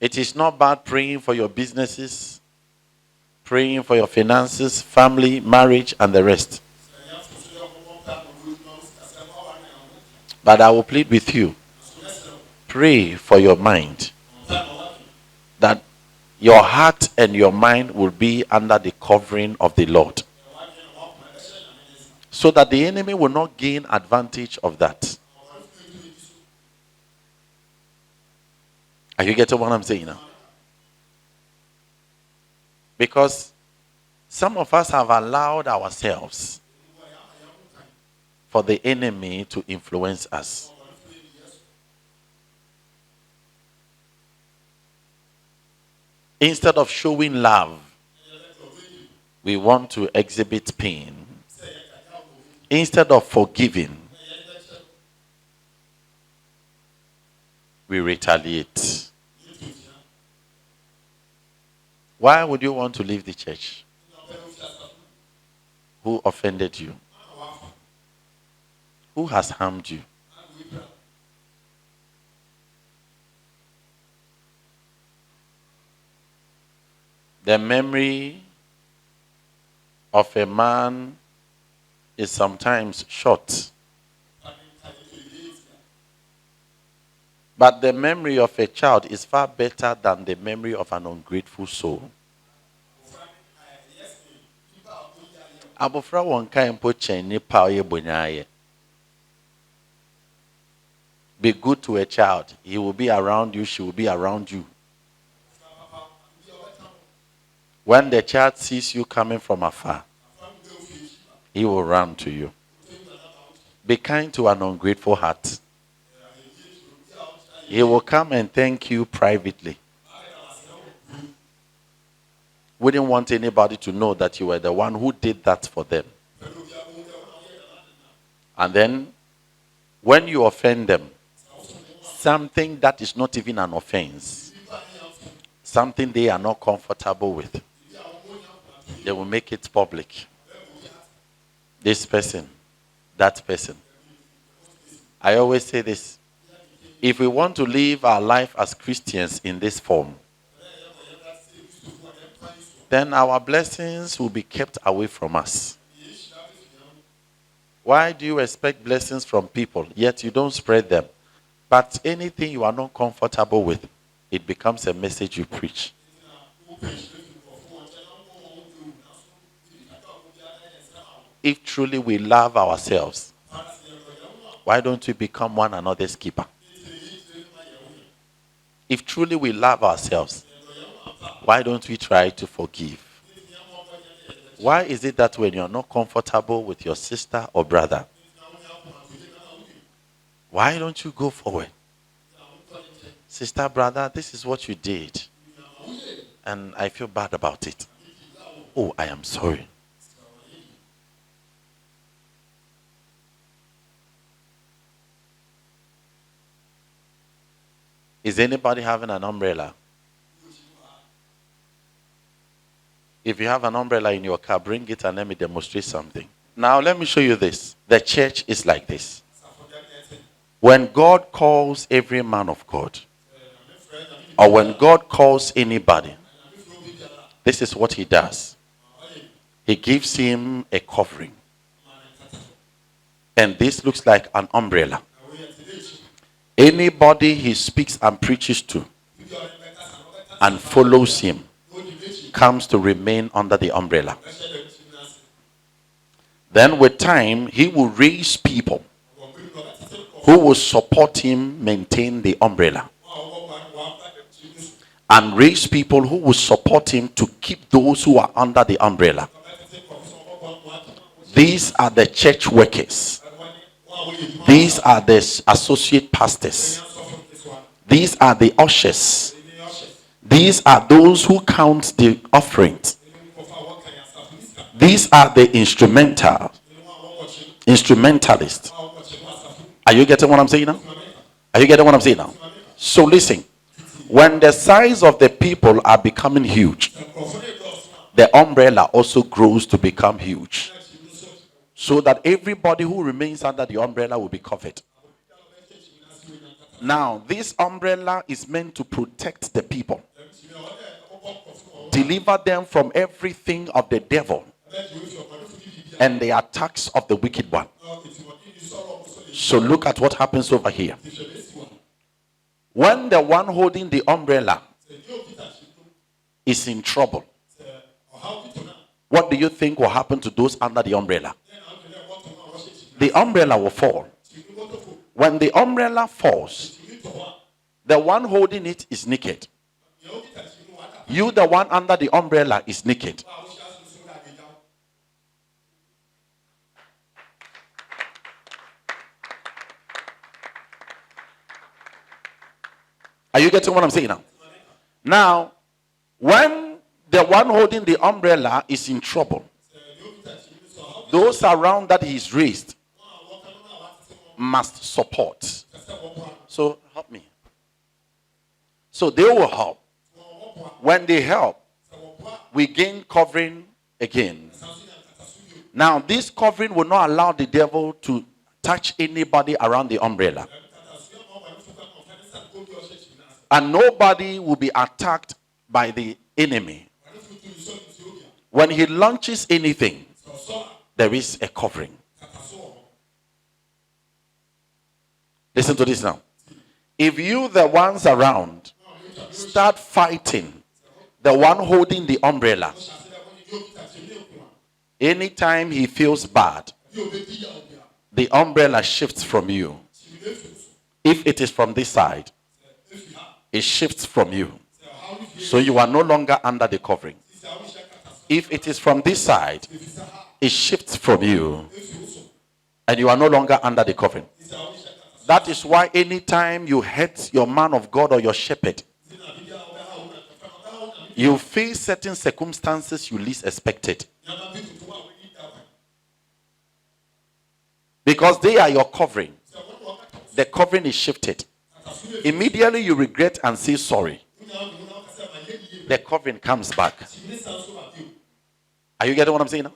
It is not bad praying for your businesses, praying for your finances, family, marriage, and the rest. But I will plead with you. Pray for your mind. That your heart and your mind will be under the covering of the Lord. So that the enemy will not gain advantage of that. Are you getting what I'm saying now? Because some of us have allowed ourselves for the enemy to influence us. Instead of showing love, we want to exhibit pain. Instead of forgiving, we retaliate. Why would you want to leave the church? Who offended you? Who has harmed you? The memory of a man is sometimes short. But the memory of a child is far better than the memory of an ungrateful soul. Abofra wonka mpo cheni pa oye bonyaye. Be good to a child. He will be around you, she will be around you. When the child sees you coming from afar, he will run to you. Be kind to an ungrateful heart. He will come and thank you privately. Wouldn't want anybody to know that you were the one who did that for them. And then, when you offend them, something that is not even an offense, something they are not comfortable with, they will make it public. This person, that person. I always say this. If we want to live our life as Christians in this form, then our blessings will be kept away from us. Why do you expect blessings from people, yet you don't spread them? But anything you are not comfortable with, it becomes a message you preach. If truly we love ourselves, why don't we become one another's keeper? If truly we love ourselves, why don't we try to forgive? Why is it that when you're not comfortable with your sister or brother, why don't you go forward? Sister, brother, this is what you did, and I feel bad about it. Oh, I am sorry. Is anybody having an umbrella? If you have an umbrella in your car, bring it and let me demonstrate something. Now, let me show you this. The church is like this. When God calls every man of God, or when God calls anybody, this is what he does. He gives him a covering. And this looks like an umbrella. Anybody he speaks and preaches to and follows him comes to remain under the umbrella. Then with time, he will raise people who will support him maintain the umbrella. And raise people who will support him to keep those who are under the umbrella. These are the church workers. These are the associate pastors. These are the ushers. These are those who count the offerings. These are the instrumentalists. Are you getting what I'm saying now? Are you getting what I'm saying now? So listen. When the size of the people are becoming huge, the umbrella also grows to become huge. So that everybody who remains under the umbrella will be covered. Now, this umbrella is meant to protect the people, deliver them from everything of the devil and the attacks of the wicked one. So look at what happens over here. When the one holding the umbrella is in trouble, what do you think will happen to those under the umbrella? The umbrella will fall. When the umbrella falls, the one holding it is naked. You, the one under the umbrella, is naked. Are you getting what I'm saying now? Now, when the one holding the umbrella is in trouble, those around that he's raised must support. So help me. So they will help. When they help, we gain covering again. Now, this covering will not allow the devil to touch anybody around the umbrella. And nobody will be attacked by the enemy. When he launches anything, there is a covering. Listen to this now. If you, the ones around, start fighting the one holding the umbrella, anytime he feels bad, the umbrella shifts from you. If it is from this side, it shifts from you. So you are no longer under the covering. If it is from this side, it shifts from you. And you are no longer under the covering. That is why anytime you hurt your man of God or your shepherd, you face certain circumstances you least expected. Because they are your covering. The covering is shifted. Immediately you regret and say sorry. The covering comes back. Are you getting what I'm saying now?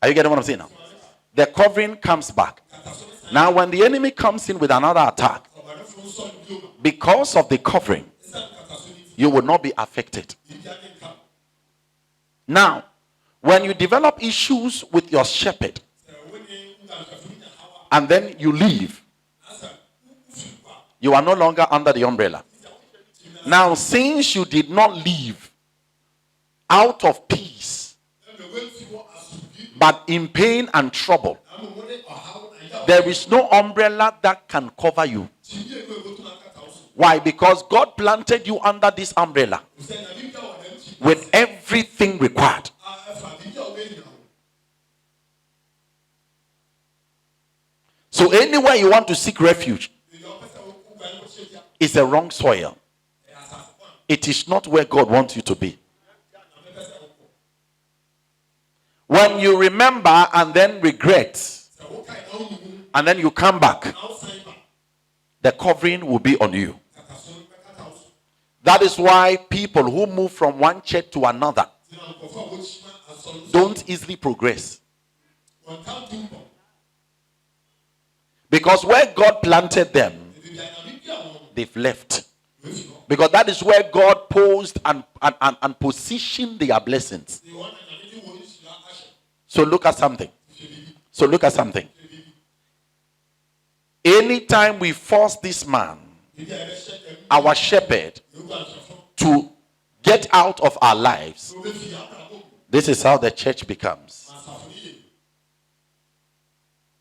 Are you getting what I'm saying now? The covering comes back. Now when the enemy comes in with another attack, because of the covering, you will not be affected. Now, when you develop issues with your shepherd, and then you leave, you are no longer under the umbrella. Now, since you did not leave out of peace, but in pain and trouble, there is no umbrella that can cover you. Why? Because God planted you under this umbrella with everything required. So anywhere you want to seek refuge is the wrong soil. It is not where God wants you to be. When you remember and then regret, and then you come back, the covering will be on you. That is why people who move from one church to another don't easily progress. Because where God planted them, they've left. Because that is where God posed and positioned their blessings. So look at something. Anytime we force this man, our shepherd, to get out of our lives, this is how the church becomes.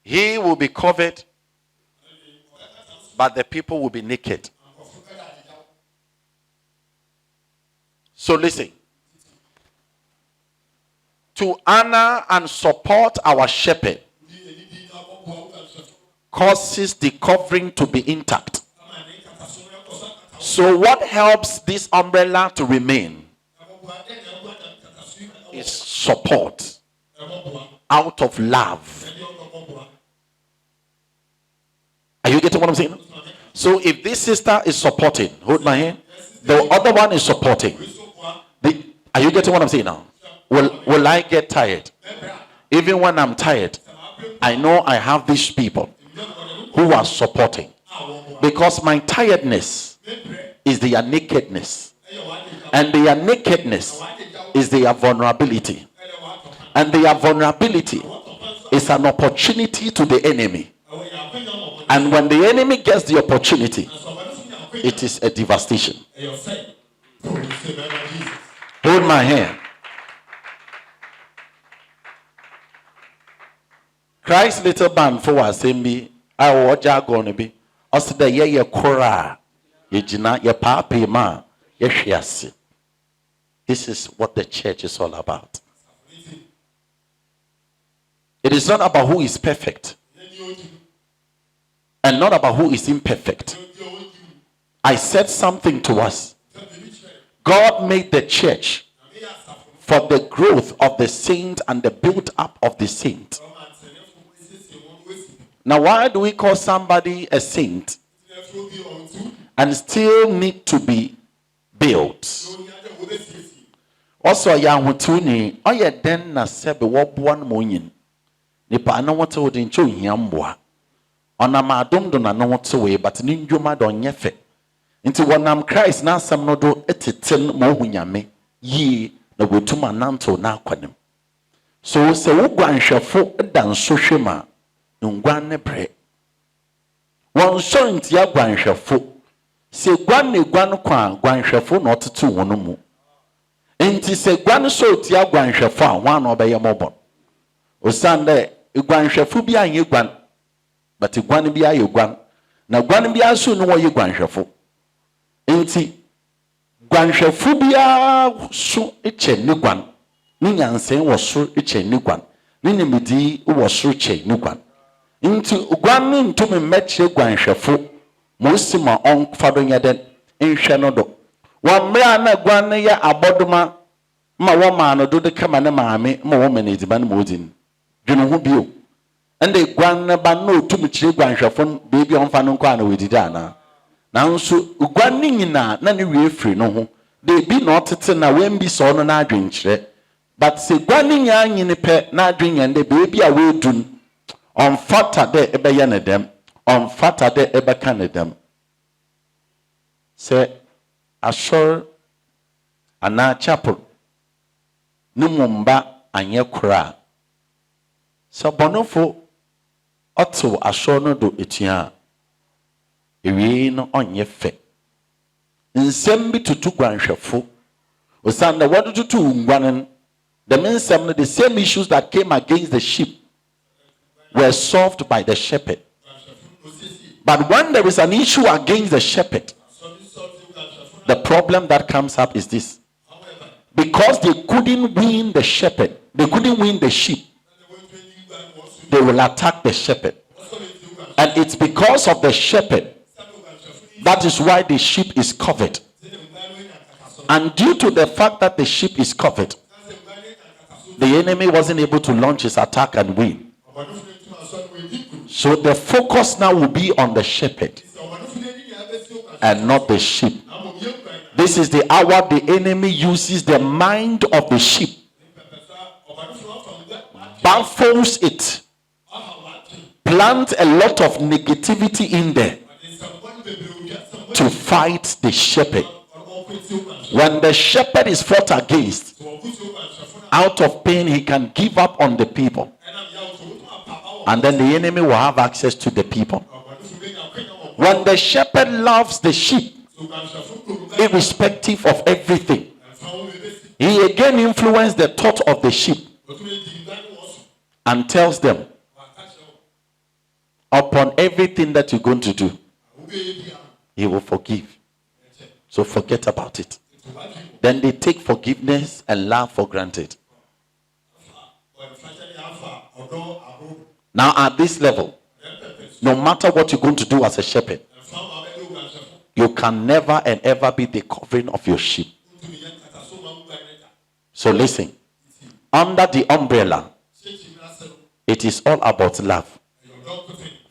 He will be covered, but the people will be naked. So listen. To honor and support our shepherd causes the covering to be intact. So what helps this umbrella to remain is support out of love. Are you getting what I'm saying? So if this sister is supporting, hold my hand, the other one is supporting. Are you getting what I'm saying now? Will I get tired? Even when I'm tired, I know I have these people who are supporting. Because my tiredness is their nakedness. And their nakedness is their vulnerability. And their vulnerability is an opportunity to the enemy. And when the enemy gets the opportunity, it is a devastation. Hold my hand. Christ little band for us me. I watch gonna be. Also the ye kora ye jina ye papi ma ye shiasi. This is what the church is all about. It is not about who is perfect and not about who is imperfect. I said something to us. God made the church for the growth of the saint and the build up of the saint. Now, why do we call somebody a saint and still need to be built? Also, Yahutuni, oh, yeah, then na sebe wobwan moyin. Nipa na wate wodin cho hiambwa. Ona madom do na no wate we, but ninjuma do nyefe. Inti wanam Christ na sam no do eteten mo hunyame yi na wetuma nanto na akwanem. So se wo gwanhwefo dan so hwema ngwan ne bre. Won so ntia gwanhwefo se gwan ne gwan kwa gwanhwefo na otetu wono mu. Inti se gwan so tia gwanhwefo a wan na obeye mobon. Osande gwanhwefo bi anye gwan, but gwan bi aye gwan. Na gwan bi aso no wo ye gwanhwefo. Inti gwanhwefo bia so eche ni gwan ni nyansen wo so eche ni gwan ni nimidi wo so eche ni gwan. Inti gwan ni ntumi meche gwanhwefo mosima on fado nyeden nhwe no do wa mra na gwan ne ya abodoma ma wo ma no do de kama ne maame ma wo manage ban modin dwene ho bio ende gwan ne ba no tumi kire gwanhwefo beebi on fa no kwa na wedida ana. Nanso ugwan ni nyina na ne wie firi no ho de bi na otete na wembi so no na adwenkyere, but se gwan ni nya nyine pe na adwenyande beebi a wedun on fata de ebeye ne dem, on fata de ebeka ne dem. Se ashor ana chapel ni mumba anye kura so bonofo oto ashor no do etua ewie no onye fe nsem bi tutu gwanhwefo osanda what tutu ngwanen the mensem no the same issues that came against the sheep were solved by the shepherd. But when there is an issue against the shepherd, the problem that comes up is this: because they couldn't win the shepherd, they couldn't win the sheep, they will attack the shepherd. And it's because of the shepherd. That is why the sheep is covered. And due to the fact that the sheep is covered, the enemy wasn't able to launch his attack and win. So the focus now will be on the shepherd and not the sheep. This is the hour the enemy uses the mind of the sheep, baffles it, plant a lot of negativity in there to fight the shepherd. When the shepherd is fought against, out of pain he can give up on the people, and then the enemy will have access to the people. When the shepherd loves the sheep, irrespective of everything, he again influences the thought of the sheep and tells them, upon everything that you're going to do, he will forgive. So forget about it. Then they take forgiveness and love for granted. Now at this level, no matter what you're going to do as a shepherd, you can never and ever be the covering of your sheep. So listen, under the umbrella, it is all about love,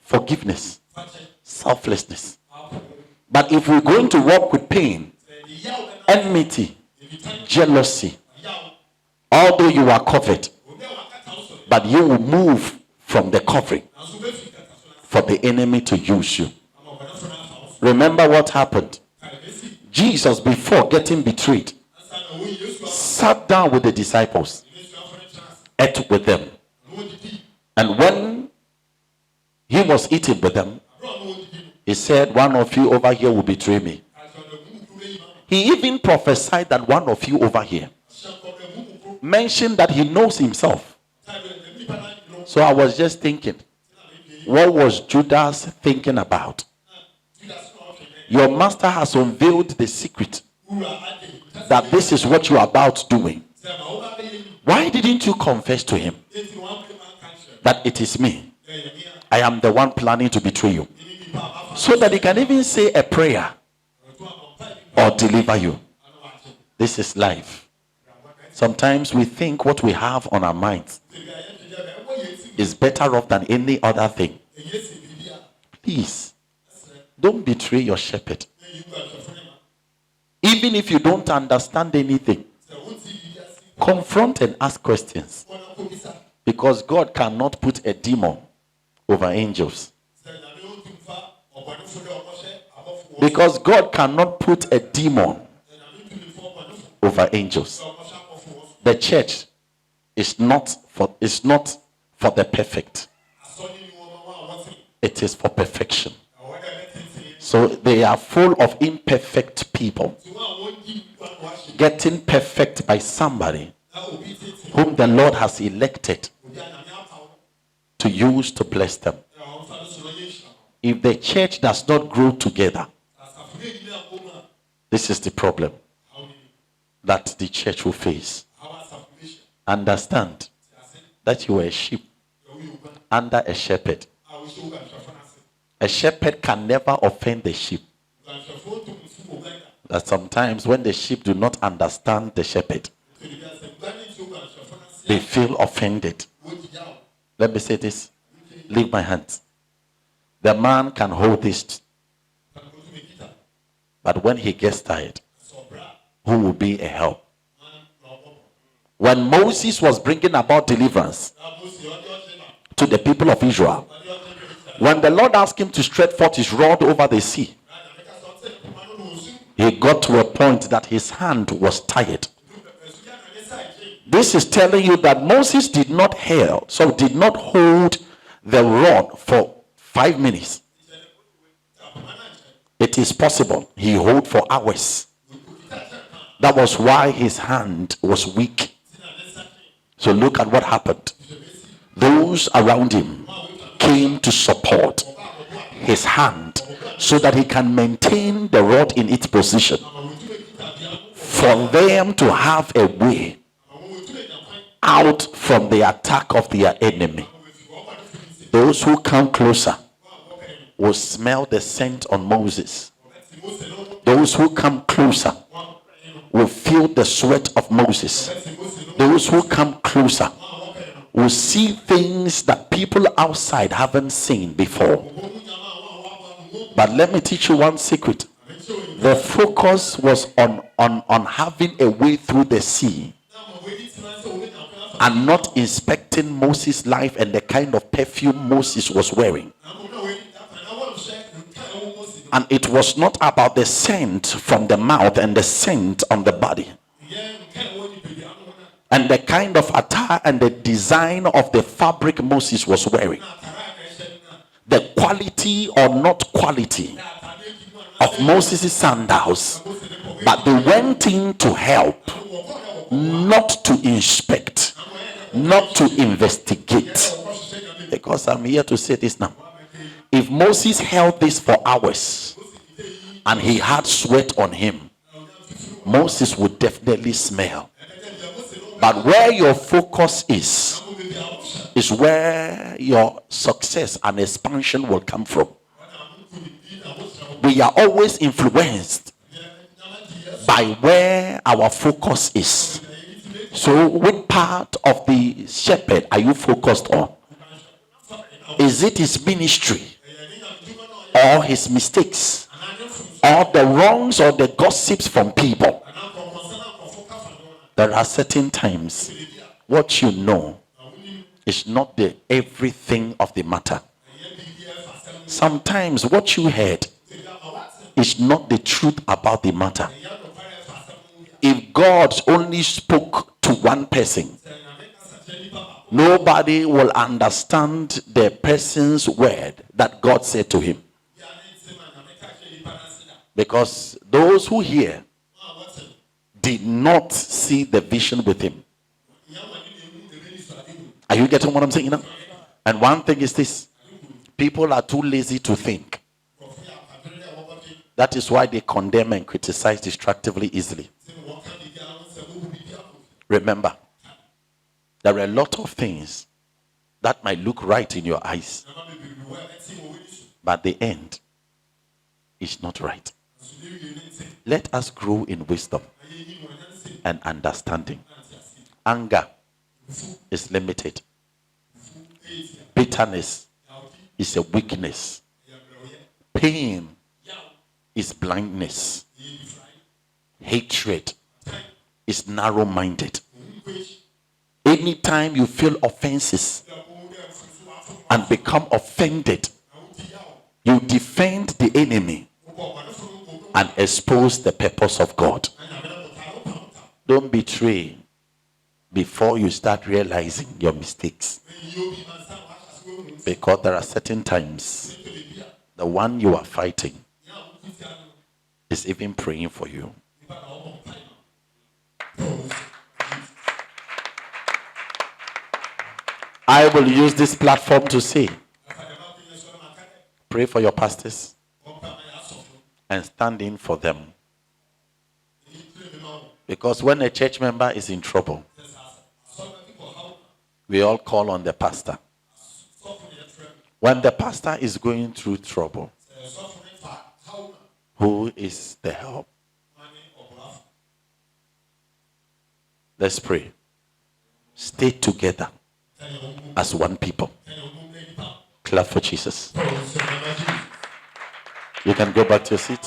forgiveness, selflessness. But if we're going to walk with pain, enmity, jealousy, although you are covered, but you will move from the covering for the enemy to use you. Remember what happened? Jesus, before getting betrayed, sat down with the disciples, ate with them. And when he was eating with them, he said, one of you over here will betray me. He even prophesied that one of you over here mentioned that he knows himself. So I was just thinking, what was Judas thinking about? Your master has unveiled the secret that this is what you are about doing. Why didn't you confess to him that it is me? I am the one planning to betray you. So that he can even say a prayer or deliver you. This is life. Sometimes we think what we have on our minds is better off than any other thing. Please, don't betray your shepherd. Even if you don't understand anything, confront and ask questions. Because God cannot put a demon over angels. Because God cannot put a demon over angels. The church is not for the perfect. It is for perfection. So they are full of imperfect people getting perfect by somebody whom the Lord has elected to use to bless them. If the church does not grow together, this is the problem that the church will face. Understand that you are a sheep under a shepherd. A shepherd can never offend the sheep. That sometimes when the sheep do not understand the shepherd, they feel offended. Let me say this. Leave my hands. The man can hold this, but when he gets tired, who will be a help? When Moses was bringing about deliverance to the people of Israel, when the Lord asked him to stretch forth his rod over the sea, he got to a point that his hand was tired. This is telling you that Moses did not hold the rod for 5 minutes. It is possible he held for hours. That was why his hand was weak. So look at what happened. Those around him came to support his hand so that he can maintain the rod in its position, for them to have a way out from the attack of their enemy. Those who come closer will smell the scent on Moses. Those who come closer will feel the sweat of Moses. Those who come closer will see things that people outside haven't seen before. But let me teach you one secret. The focus was on having a way through the sea, and not inspecting Moses' life and the kind of perfume Moses was wearing. And it was not about the scent from the mouth and the scent on the body, and the kind of attire and the design of the fabric Moses was wearing. The quality or not quality of Moses' sandals. But they went in to help, not to inspect, not to investigate. Because I'm here to say this now. If Moses held this for hours and he had sweat on him, Moses would definitely smell. But where your focus is where your success and expansion will come from. We are always influenced by where our focus is. So what part of the shepherd are you focused on? Is it his ministry, or his mistakes, or the wrongs or the gossips from people? There are certain times what you know is not the everything of the matter. Sometimes what you heard is not the truth about the matter. If God only spoke to one person, nobody will understand the person's word that God said to him. Because those who hear did not see the vision with him. Are you getting what I'm saying now? And one thing is this: people are too lazy to think. That is why they condemn and criticize destructively easily. Remember, there are a lot of things that might look right in your eyes, but the end is not right. Let us grow in wisdom and understanding. Anger is limited. Bitterness is a weakness. Pain is blindness. Hatred is narrow-minded. Anytime you feel offenses and become offended, you defend the enemy and expose the purpose of God. Don't betray before you start realizing your mistakes. Because there are certain times the one you are fighting is even praying for you. I will use this platform to say, pray for your pastors and stand in for them. Because when a church member is in trouble, we all call on the pastor. When the pastor is going through trouble, who is the help? Let's pray. Stay together as one people. Clap for Jesus. You can go back to your seat.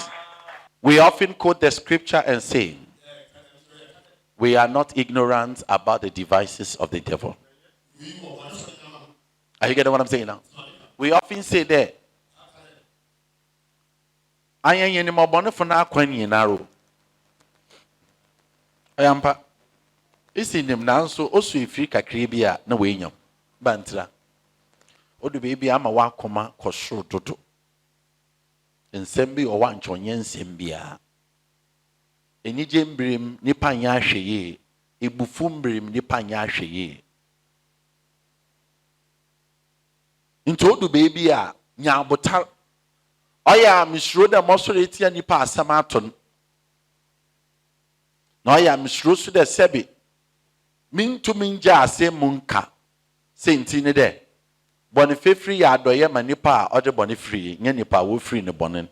We often quote the scripture and say, we are not ignorant about the devices of the devil. Are you getting what I'm saying now? We often say that I am any more bonnet for now when you narrow. I am pa. It's in him now, so also if you can create no way in Bantra. O the baby ama wa koma kosro toto. Nsembi o wa nchonye nsembia. Eni jembrim nipa nya hweye. Ebufumbrim nipa nya hweye. Into the baby a nya botar. Oya misro da mosoreti ya nipa asamaton. Na oya misro su da sebe. Min to minja ase munka. Senti ne de. Boni free ya doye manipa ode boni free. Nye nipa wo free ne bonin.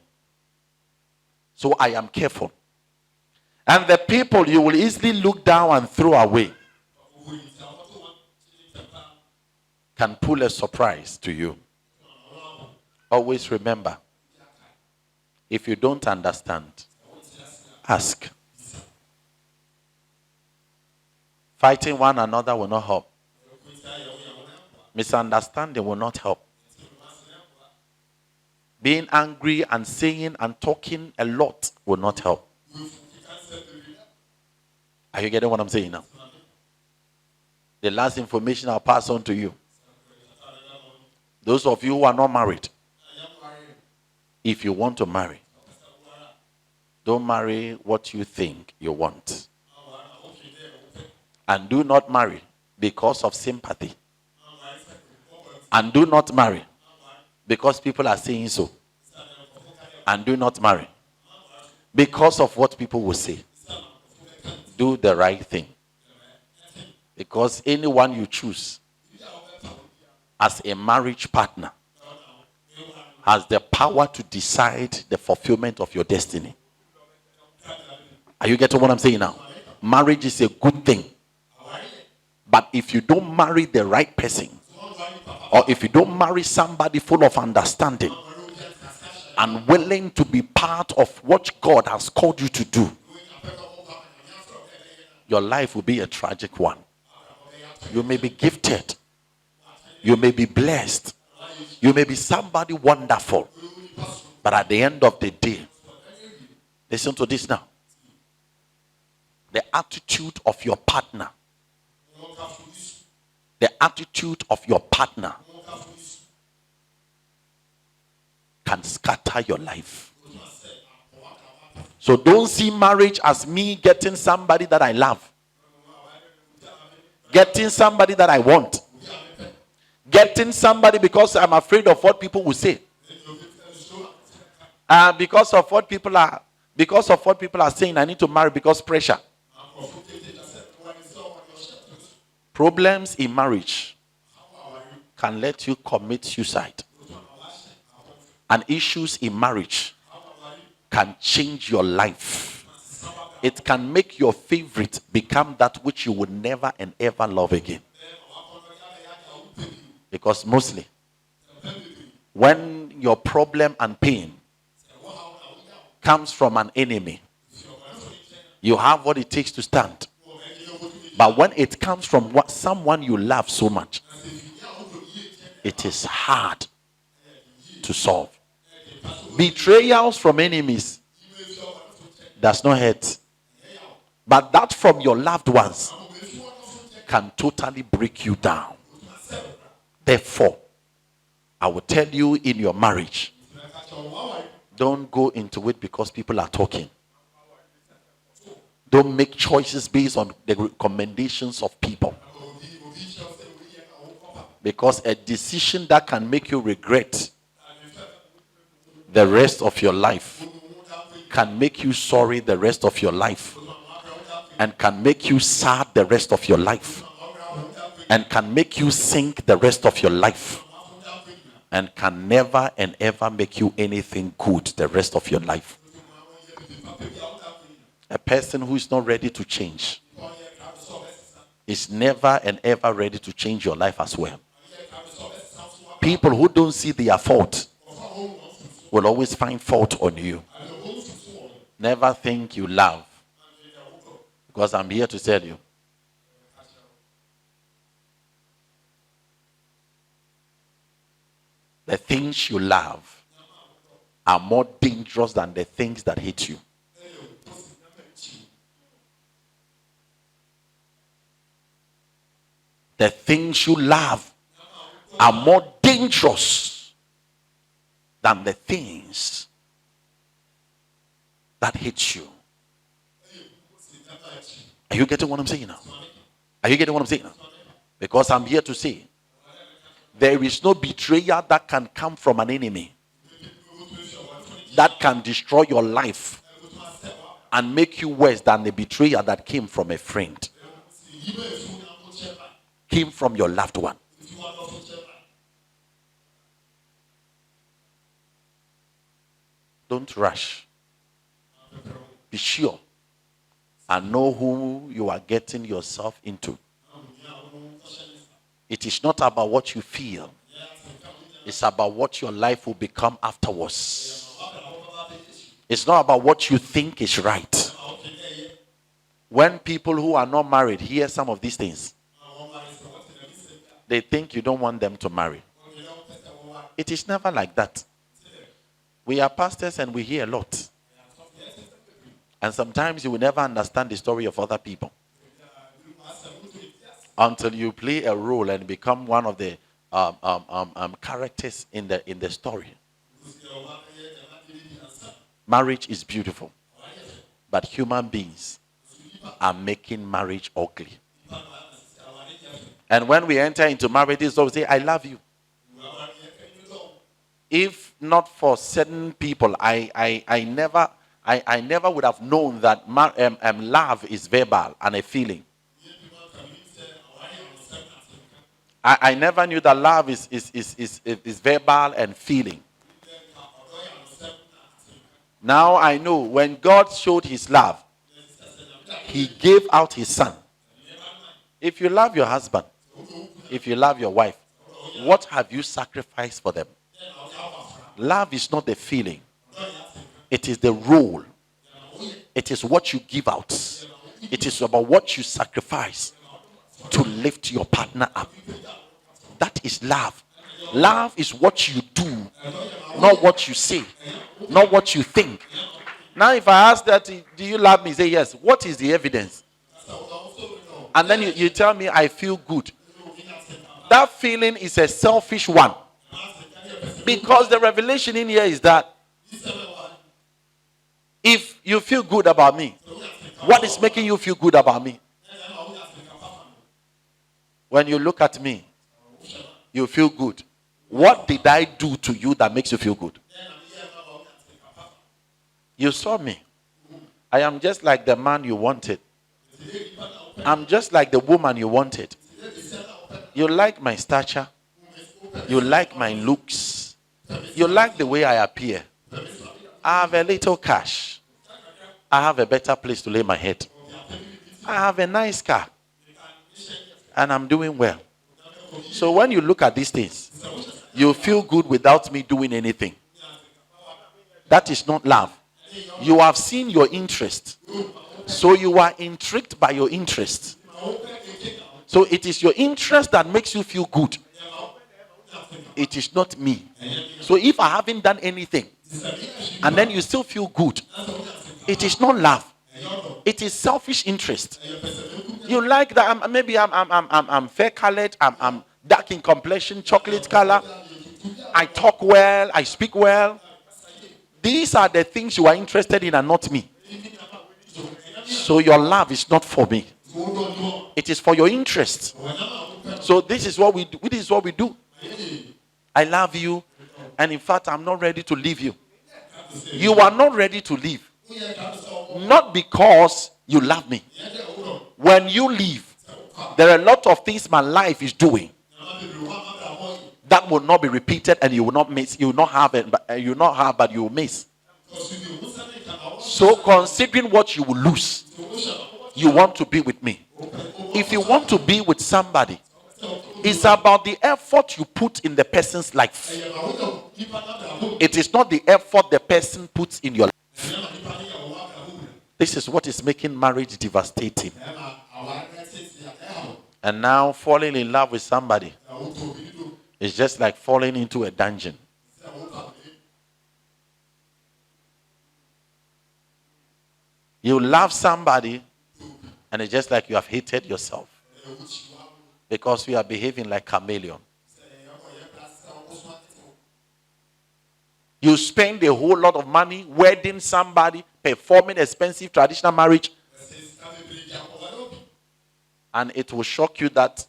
So I am careful. And the people you will easily look down and throw away can pull a surprise to you. Always remember, if you don't understand, ask. Fighting one another will not help. Misunderstanding will not help. Being angry and saying and talking a lot will not help. Are you getting what I'm saying now? The last information I'll pass on to you. Those of you who are not married, if you want to marry, don't marry what you think you want. And do not marry because of sympathy. And do not marry because people are saying so. And do not marry because of what people will say. Do the right thing. Because anyone you choose as a marriage partner has the power to decide the fulfillment of your destiny. Are you getting what I'm saying now? Marriage is a good thing. But if you don't marry the right person, or if you don't marry somebody full of understanding and willing to be part of what God has called you to do, your life will be a tragic one. You may be gifted. You may be blessed. You may be somebody wonderful. But at the end of the day, Listen to this now. The attitude of your partner. The attitude of your partner can scatter your life. So don't see marriage as me getting somebody that I love, getting somebody that I want, getting somebody because I'm afraid of what people will say, because of what people are saying. I need to marry because pressure. Problems in marriage can let you commit suicide, and issues in marriage can change your life. It can make your favorite become that which you would never and ever love again. Because mostly, when your problem and pain comes from an enemy, you have what it takes to stand. But when it comes from someone you love so much, it is hard to solve. Betrayals from enemies does not hurt, but that from your loved ones can totally break you down. Therefore, I will tell you, in your marriage, don't go into it because people are talking. Don't make choices based on the recommendations of people, because a decision that can make you regret the rest of your life can make you sorry the rest of your life, and can make you sad the rest of your life, and can make you sink the rest of your life, and can never and ever make you anything good the rest of your life. A person who is not ready to change is never and ever ready to change your life as well. People who don't see their fault will always find fault on you. Never think you love, because I'm here to tell you, the things you love are more dangerous than the things that hate you. The things you love are more dangerous than the things that hate you. Are you getting what I'm saying now? Are you getting what I'm saying now? Because I'm here to say, there is no betrayal that can come from an enemy that can destroy your life and make you worse than the betrayal that came from a friend, came from your loved one. Don't rush. Be sure and know who you are getting yourself into. It is not about what you feel. It's about what your life will become afterwards. It's not about what you think is right. When people who are not married hear some of these things, they think you don't want them to marry. It is never like that. We are pastors and we hear a lot. And sometimes you will never understand the story of other people until you play a role and become one of the characters in the story. Marriage is beautiful, but human beings are making marriage ugly. And when we enter into marriages, we say, I love you. If not for certain people, I never would have known that love is verbal and a feeling. I never knew that love is verbal and feeling. Now I know when God showed his love, he gave out his son. If you love your husband, if you love your wife, what have you sacrificed for them? Love is not the feeling. It is the role. It is what you give out. It is about what you sacrifice to lift your partner up. That is love. Love is what you do, not what you say, not what you think. Now, if I ask that, do you love me? Say yes. What is the evidence? And then you tell me I feel good. That feeling is a selfish one. Because the revelation in here is that if you feel good about me, what is making you feel good about me? When you look at me, you feel good. What did I do to you that makes you feel good? You saw me. I am just like the man you wanted. I'm just like the woman you wanted. You like my stature. You like my looks. You like the way I appear. I have a little cash. I have a better place to lay my head. I have a nice car. And I'm doing well. So when you look at these things, you feel good without me doing anything. That is not love. You have seen your interest. So you are intrigued by your interest. So it is your interest that makes you feel good. It is not me. So if I haven't done anything, and then you still feel good, it is not love. It is selfish interest. You like that? Maybe I'm fair colored. I'm dark in complexion, chocolate color. I talk well. I speak well. These are the things you are interested in and not me. So your love is not for me. It is for your interest. So this is what we do. This is what we do. I love you. And in fact, I'm not ready to leave you. You are not ready to leave. Not because you love me. When you leave, there are a lot of things my life is doing that will not be repeated, and you will not miss. You will not have it, but you will not have, but you will miss. So, considering what you will lose, you want to be with me. If you want to be with somebody, it's about the effort you put in the person's life. It is not the effort the person puts in your life. This is what is making marriage devastating. And now falling in love with somebody is just like falling into a dungeon. You love somebody, and it's just like you have hated yourself. Because you are behaving like a chameleon. You spend a whole lot of money wedding somebody, performing expensive traditional marriage, and it will shock you that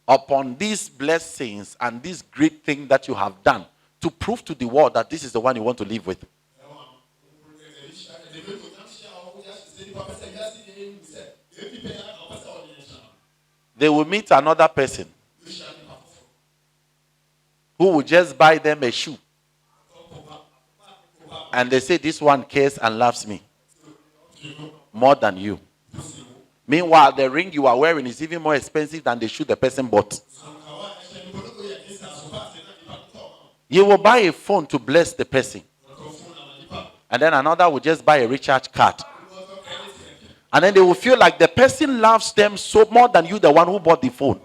upon these blessings and this great thing that you have done to prove to the world that this is the one you want to live with, they will meet another person who will just buy them a shoe. And they say, this one cares and loves me more than you. Meanwhile, the ring you are wearing is even more expensive than the shoe the person bought. You will buy a phone to bless the person. And then another will just buy a recharge card. And then they will feel like the person loves them so more than you, the one who bought the phone.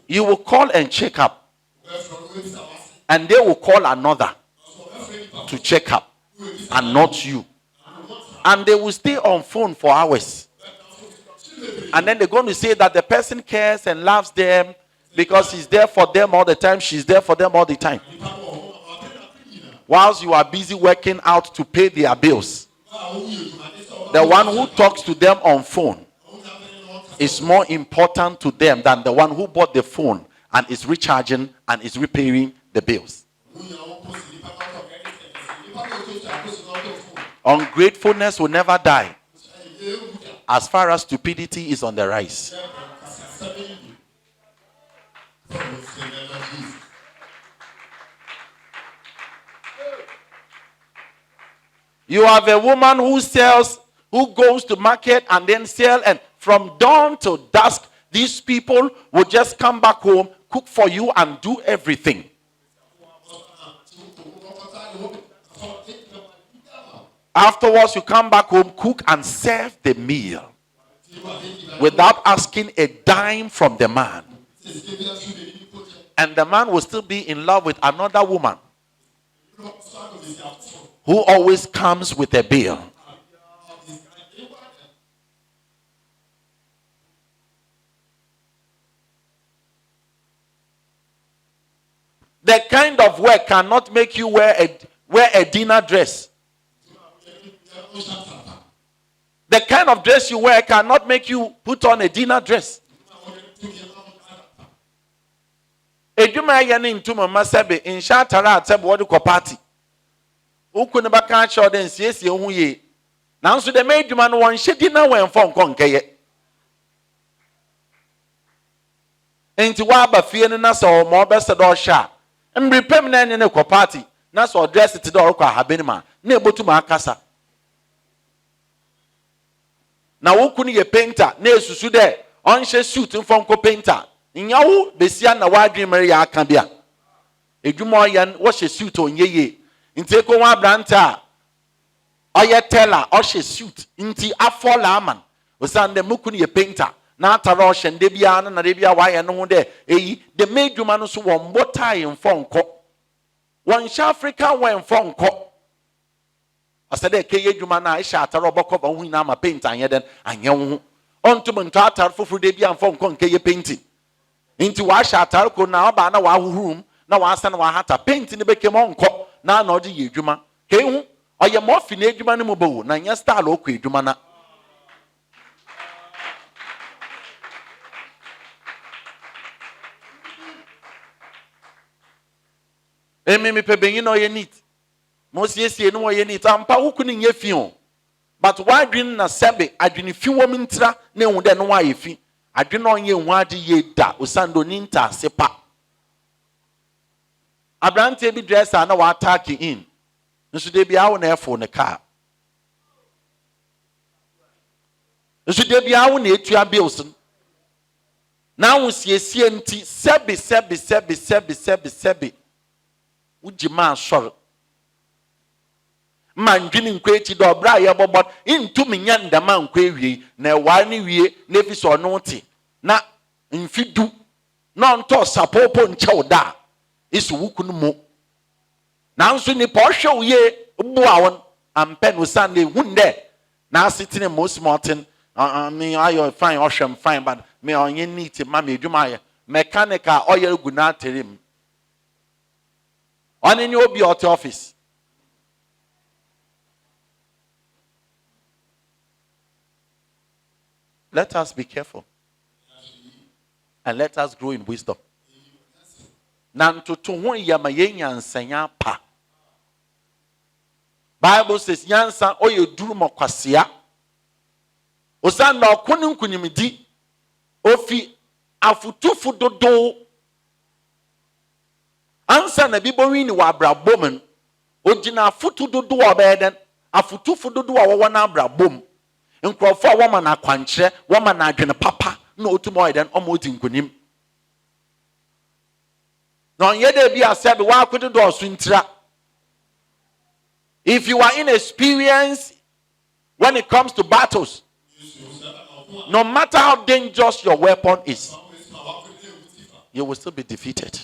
You will call and check up. And they will call another to check up. And not you. And they will stay on phone for hours. And then they're going to say that the person cares and loves them because he's there for them all the time. She's there for them all the time. Whilst you are busy working out to pay their bills, the one who talks to them on phone is more important to them than the one who bought the phone and is recharging and is repaying the bills. Ungratefulness will never die as far as stupidity is on the rise. You have a woman who goes to market and then sell, and from dawn till dusk, these people will just come back home, cook for you and do everything. Afterwards, you come back home, cook and serve the meal without asking a dime from the man. And the man will still be in love with another woman who always comes with a bill. The kind of work cannot make you wear a dinner dress. The kind of dress you wear cannot make you put on a dinner dress. Edwuma yene ntuma masebe insha tara atebe wode ko party. Ukunu baka cha ode nsiesie hu ye. Nanso de me edwuma no won hye dinner wen fo nkeye. Enti wa ba fie no na so mo obese do hya. Mrepem na ne ko party na so dress ti do ko ahabenima na ebotu ma akasa. Na wokunu ye painter na esusu de onhye suit mfo nko painter. Nyawo besia na wadwe mere ya aka bia. Edwuma oye wo hye suit onyeye. Nti ko wa branta oye teller o hye suit nti afola aman. Osande mukunu ye painter na atara ohye nde bia na de bia wa ye no ho de eyi de medwuma no so wo mbotai mfo nko. Won hye Africa wen mfo nko. Asade ke yedwuma na isha atara obokọ ba hu na ma painter anye den anye ho. Ontum nto atara foforo de bia mfo nko nke ye painting. Inti wa hye atara ko na oba na wa huhurum na wa asa na wa hata painting ne bekem onko na na odi yedwuma. Ke hu oye mo fi na edwuma ne mo bo na nya style okọ edwuma na. Emi pe benyin no ye neat. Mo siesie no ye neat. Ampa wuku ni nye fi on. But why dream na sebe adwini fi wo mintra na hu de no wa ye fi. Adwini on ye hu ade ye da osando ni nta sepa. Abrante bi dresser na wa attack in. Nso de bia wo na efo ne car. Nso de bia wo na etua bills. Na wo siesie nti sebe ujima sor mandwini nkwechi do bra ye bobot intumi nya ndama nkwewie na wa ni wie na fi so no ti na mfidu na nto sapopo nche da isu wukunu mo na nso ni po hwe uye bu awon ampen usande hunde na sitting most mountain me ayo fine osham fine but me onye neat ma me edwuma mechanical oil guna terim on in your beauty office. Let us be careful. And let us grow in wisdom. Nanto to won yama yenya nsanya pa. Bible says yansa oye duru mokwasia. Osanda okunu nkunimdi ofi afutufu dodo. Ansa na bibo wini wa abrabom ogina afutu dodo obeden afutufu dodo a wo na abrabom nkrofo a wo ma na kwankyere wo ma na adwene papa na otumo oyeden omodi nkunim na onye de bi asebe wa akodo do so ntira. If you are inexperienced when it comes to battles, no matter how dangerous your weapon is, you will still be defeated.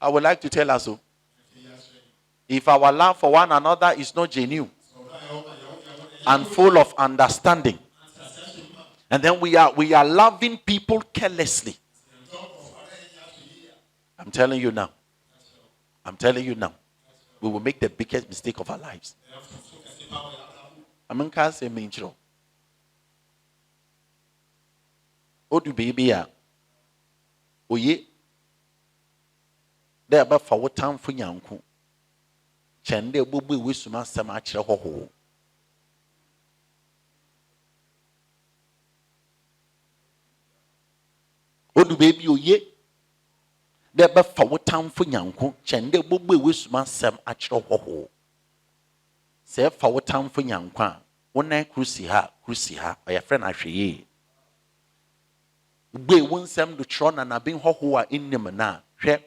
I would like to tell us so. If our love for one another is not genuine and full of understanding, and then we are loving people carelessly, I'm telling you now, we will make the biggest mistake of our lives. I'm can't say minchro. Odu baby oye. There ba fa wotan fo nyanko chende bobu ewesuma sam a kire hoho odu baby oye there ba fa wotan fo nyanko chende bobu ewesuma sam a kire hoho se fa wotan fo nyanko a wona krusi ha oya friend ahweye ugbe wonsam do tro na bin hoho a innim na hwe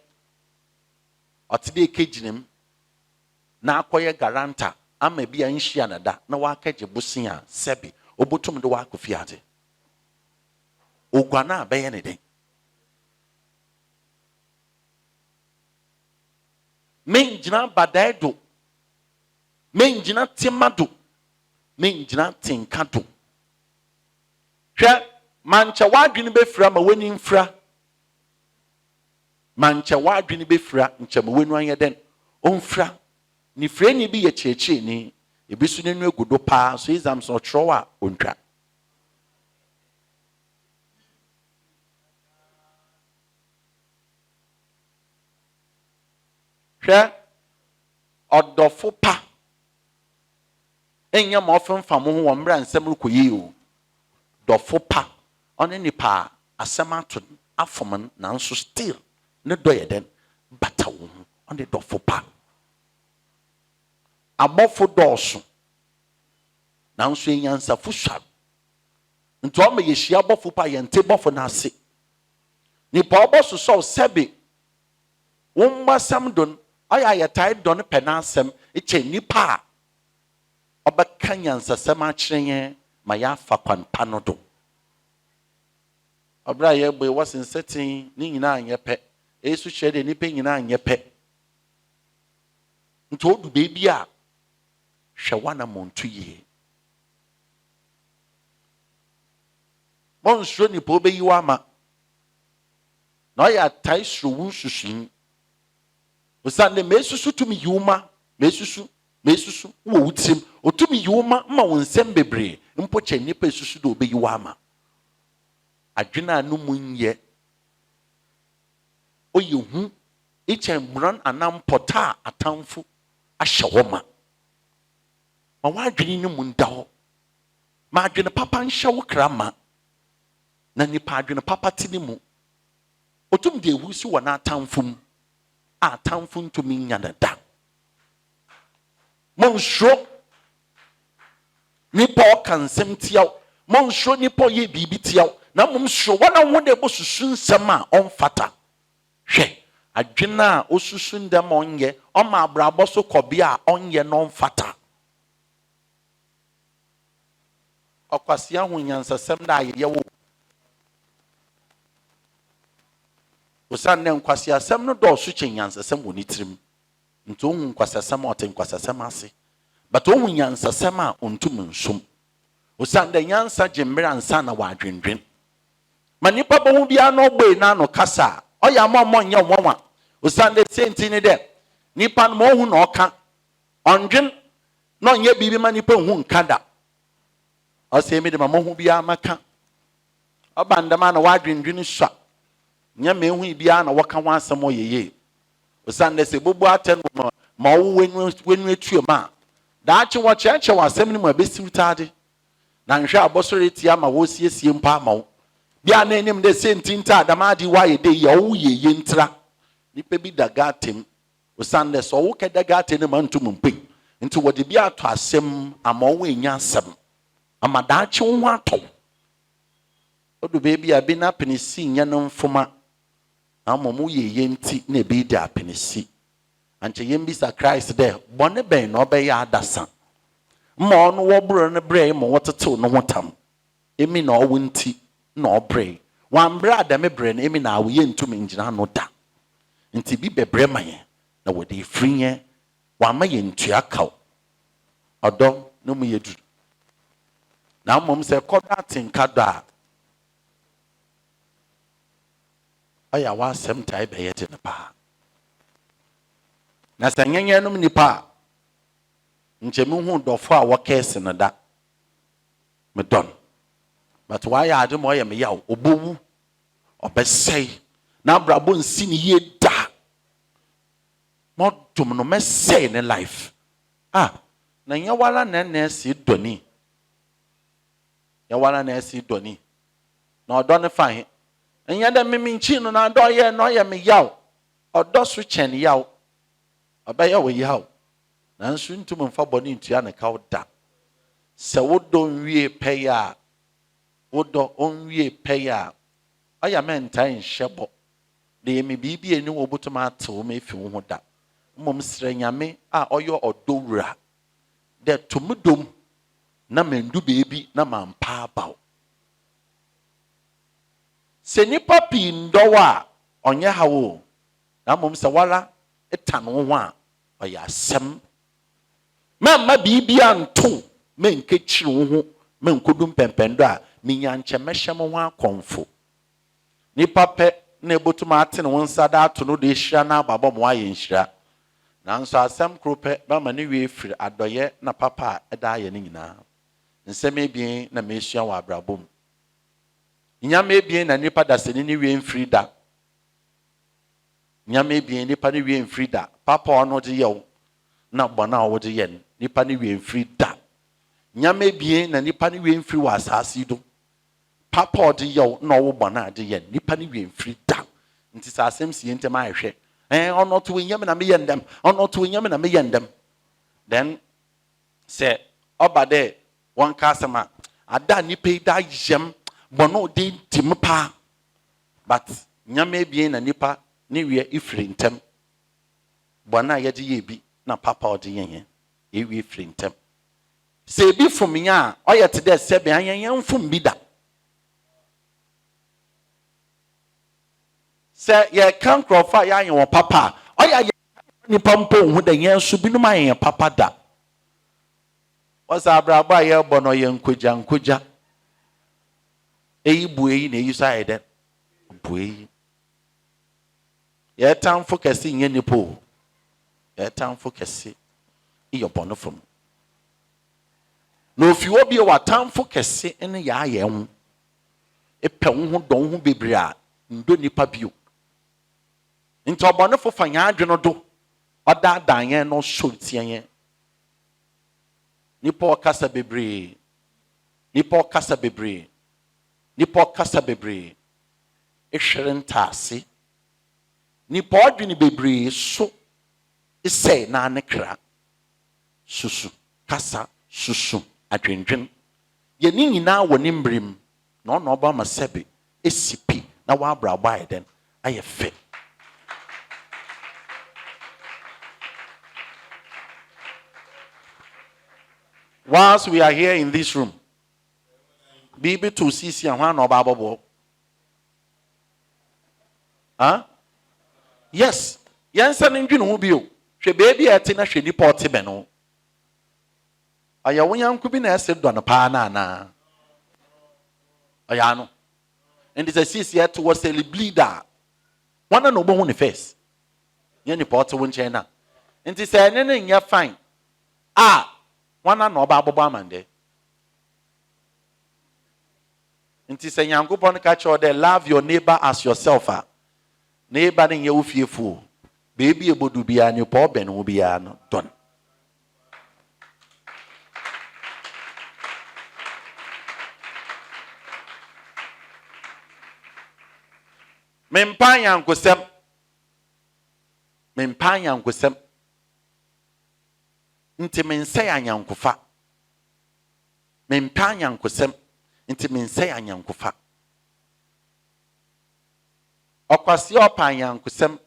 otide kejinem na akoye garanta ama bia nhia nada na wakaje bosia sebi obotum de wakofiate ogwana abeye ne den mengyina badae do, mengyina tema do, mengyina tenka do. Hwɛ mankyɛ wadwene bɛfira ma w'ani mfira, mankyɛ wadwene bɛfira nkyɛ ma w'ani anyɛ den ɔmfira. Nifirani bi yɛ kyerɛkyerɛni, ebi so n'anu agu do paa, so exams no ɔtwerɛw a ɔntwa. Hwɛ ɔdɔfo pa ɛnyɛ ma ɔfemfa mo ho wɔ mmerɛ nsɛm rekɔ yie o. Dɔfo pa ɔne nipa a asɛm ato afom no nanso still ne dɔ yɛ den bata wo ho, ɔne dɔfo pa. Abɔfo dɔɔso nanso enyansafo hware, nti ɔma yɛhyia abɔfo pa yɛnte bɔfo n'ase. Nipa ɔbɔ sosɔ sɛbe wɔmmasɛm don ɔyɛ ayɛtae dɔ no pɛ n'asɛm ɛkyɛ nipa a ɔbɛka nyansasɛm akyerɛ yɛn ma yɛafa kwanpa no do. Ɔbra yɛbɔ wɔsen sɛten ne nyinaa nyɛ pɛ, ɛsu hyɛ de nipa nyinaa nyɛ pɛ. Nti odu beebi a hwɛ wana montu yie. Monsuro nipa obeyi wa ama na ɔyɛ atae suro wo nsusuin. Osane mesusu tumi yuma, mesusu wo wutim otumi yuma ma wo nsɛm bebree mpo kyɛ nipa susu do obeyi wa ama. Adwena no munyɛ oye hu ekyɛn mmran anam pɔta atamfo ahyɛ wɔ ma. Ma wadwene no mu nda hɔ, ma adwene papa nhyɛ wo kra ma, na nipa adwene papa ti ne mu otum de ewu si wɔ n'atamfo mu a atamfo ntumi nya ne da. Monsuro nipa ɔka nsɛm tiaw, monsuro nipa ɔyɛ biribi tiaw, na monsuro wɔn a wɔn de bɔ susu nsɛm a ɔmfata. Hwɛ adwene a osusu ndɛm ɔnyɛ ɔma abrabɔ so kɔbea a ɔnyɛ na ɔmfata. Ɔkwasi ahu nyansasɛm da ayɛyɛ wo. Osan ne nkwasi asɛm no dɔɔso kyɛ nyansasɛm wɔ ne tirim. Nti ohun nkwasasɛm a ɔte nkwasasɛm ase, but ohun nyansasɛm a ontum nsum. Osan de nyansa gyemmere ansa na wadwendwen. Ma nipa bɔhu bia no ɔbɔ na no kasa ɔyɛ amɔmɔ nyɛ wɔnwa. Osan de senti ne de nipa no ohun na ɔka ɔndwen na ɔnyɛ biribi ma nipa hu nka da. Ɔsɛ mi de ma mohu bia maka ɔba ndama na wadwendwen swa nyɛ me hu bia na wɔka ho asɛm ɔyɛyɛ. Osan de se bobo atɛn ma wo wenu etuo ma daakye wɔ kyerɛkyerɛ wɔ asɛm no mu abɛsiw taade na nhwɛ abɔsɔre tia ma wo siesie mpa ma wo bia na enim de senti nta adamade wa yɛ de yɛ wo yɛ yentra nipa bi da gatem. Osan de so wo kɛda gatem ne ma ntum mpe nti wɔde bi ato asɛm ama wo enya asɛm ama daakye wo ho atɔ. Odu beebi a bi na penisi nya no mfoma ama mo yɛ yenti na bi da penisi. Anche yembisa Christ there bone ben na obɛyɛ adasa ma ɔno wɔbro no brɛ ma wɔtetew no hotam emi na ɔwonti na ɔbrɛ wan brɛ adam brɛ no emi na awoyɛ ntumi ngina no da nti bi bebrɛ ma yɛ na wɔde frinyɛ wan ma yɛ ntua kaw ɔdɔ no mu yɛdu na mmom sɛ kɔda tenka do a ɔyɛ wasɛm tae bɛyɛ te ne paa. Na sɛ nyenye no nipa nkyɛ mu hu dɔfo a wɔkɛse no da me dɔn but why ade mo yɛ me yaw obowu ɔbɛsɛe na brabo nsi ne yie da modum no mɛsɛe ne life na nyɛ wala na esi dɔni nyɛ wala na esi dɔni na ɔdɔ ne fa he nyɛ da mimi nchi no na dɔ yɛ no yɛ me yaw ɔdɔ so kyɛn yaw ɔbɛyɛ wo yaw nanso ntum mfa bɔne ntua ne ka wo da. Sɛ wodɔ nwie pɛyɛ a wodɔ onwie pɛyɛ a ɔyɛ mɛntae nhyɛ bɔ de yɛme biribi ani wɔ botom atew ma efi wo ho da. Mmom srɛ nyame a ɔyɛ ɔdɔ wura dɛ tomdom na mandu beebi na mampa abaw. Sɛ nipa pii ndɔw a ɔnyɛ hawo na mmom sɛ wala etano ho a oya asem mamma bibia nto menkechiri wo ho menkodum pempendo a minya nchemehye mo ho akonfo nipa pe na ebotuma ate ne wonsa da ato no de hira na ababo mo aye nhira nanso asem krope mama ne wie firi adoye na papa eda aye ne nyina nsem ebien na mesua wa abrabom nyame ebien na nipa da sene ne wie mfiri da nyame ebien nipa ne wie mfiri da papa ono de yew na bona wo de yen nipa ne wie mfiri da nyame ebien na nipa ne wie mfiri wa asase do papa odi yew na wo bona de yen nipa ne wie mfiri da nti sa asem sie ntem ahwe ono to nyame na me yendem ono to nyame na me yendem then say obade one customer ada nipa da yem bono de timpa but nyame ebien na nipa ne wie ifiri ntem bona ye de ye bi na papa odi yen e wie ifiri ntem se bi fom nya oye te de se be anyen fom bi da se ye kan krofa ya yen papa oya nipa mpo hu de yen so bi no ma yen papa da osa abraba ye bono ye nkoja eyi bueyi na eyi sa eden bueyi ye tamfo kese nye nipo ye tamfo kese iyo bono fom no fi obi wa tamfo kese ene ya aye hu epe hu don hu bebre a ndo nipa bio nti obono fo fanya adweno do oda dan no so tien nipa kasa bebre ehwerentase nipa odwene bebre so ise na anekra susu kasa susu adwendwen ye ni nyina wo ne mbrim na ono oba masebe esipi na wa abraba eden aye fe whilst we are here in this room bibi to sisi and one oba bobo yes yensa ne ndwene ho bio hwe baby ete na hwe nipa ote be no aya wonyanku bi na ese do no pa na na aya no and this sisi ete was a bleeder one na obo hu ne face ye nipa ote won chen na nti se ne ne nya fine one na oba abobo amande nti se nyankopon ka cho de love your neighbor as yourself neighbor ne ye ofiefu baby ebodu bia ni po ben wo bia no don mempa yankosem nti mense anyankofa mempa yankosem nti mense anyankofa okwase opa anyankosem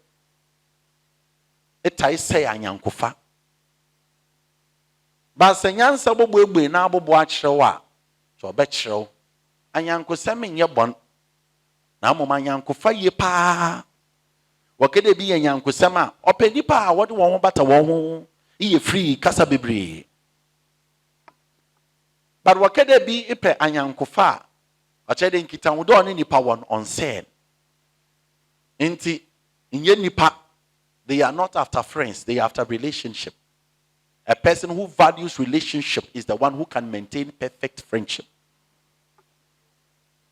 etai se anyankofa ba senyansa bobuegbe na abobo akyerew a so obekyerew anyankosem nye bon na moma anyankofa ye pa wakede bi anyankosem a opani pa wode won ho bata won ho iye free kasa bebre but wakede bi ipe anyankofa achede nkita wo do ne nipa won on sale nti inye nipa they are not after friends, they are after relationship. A person who values relationship is the one who can maintain perfect friendship.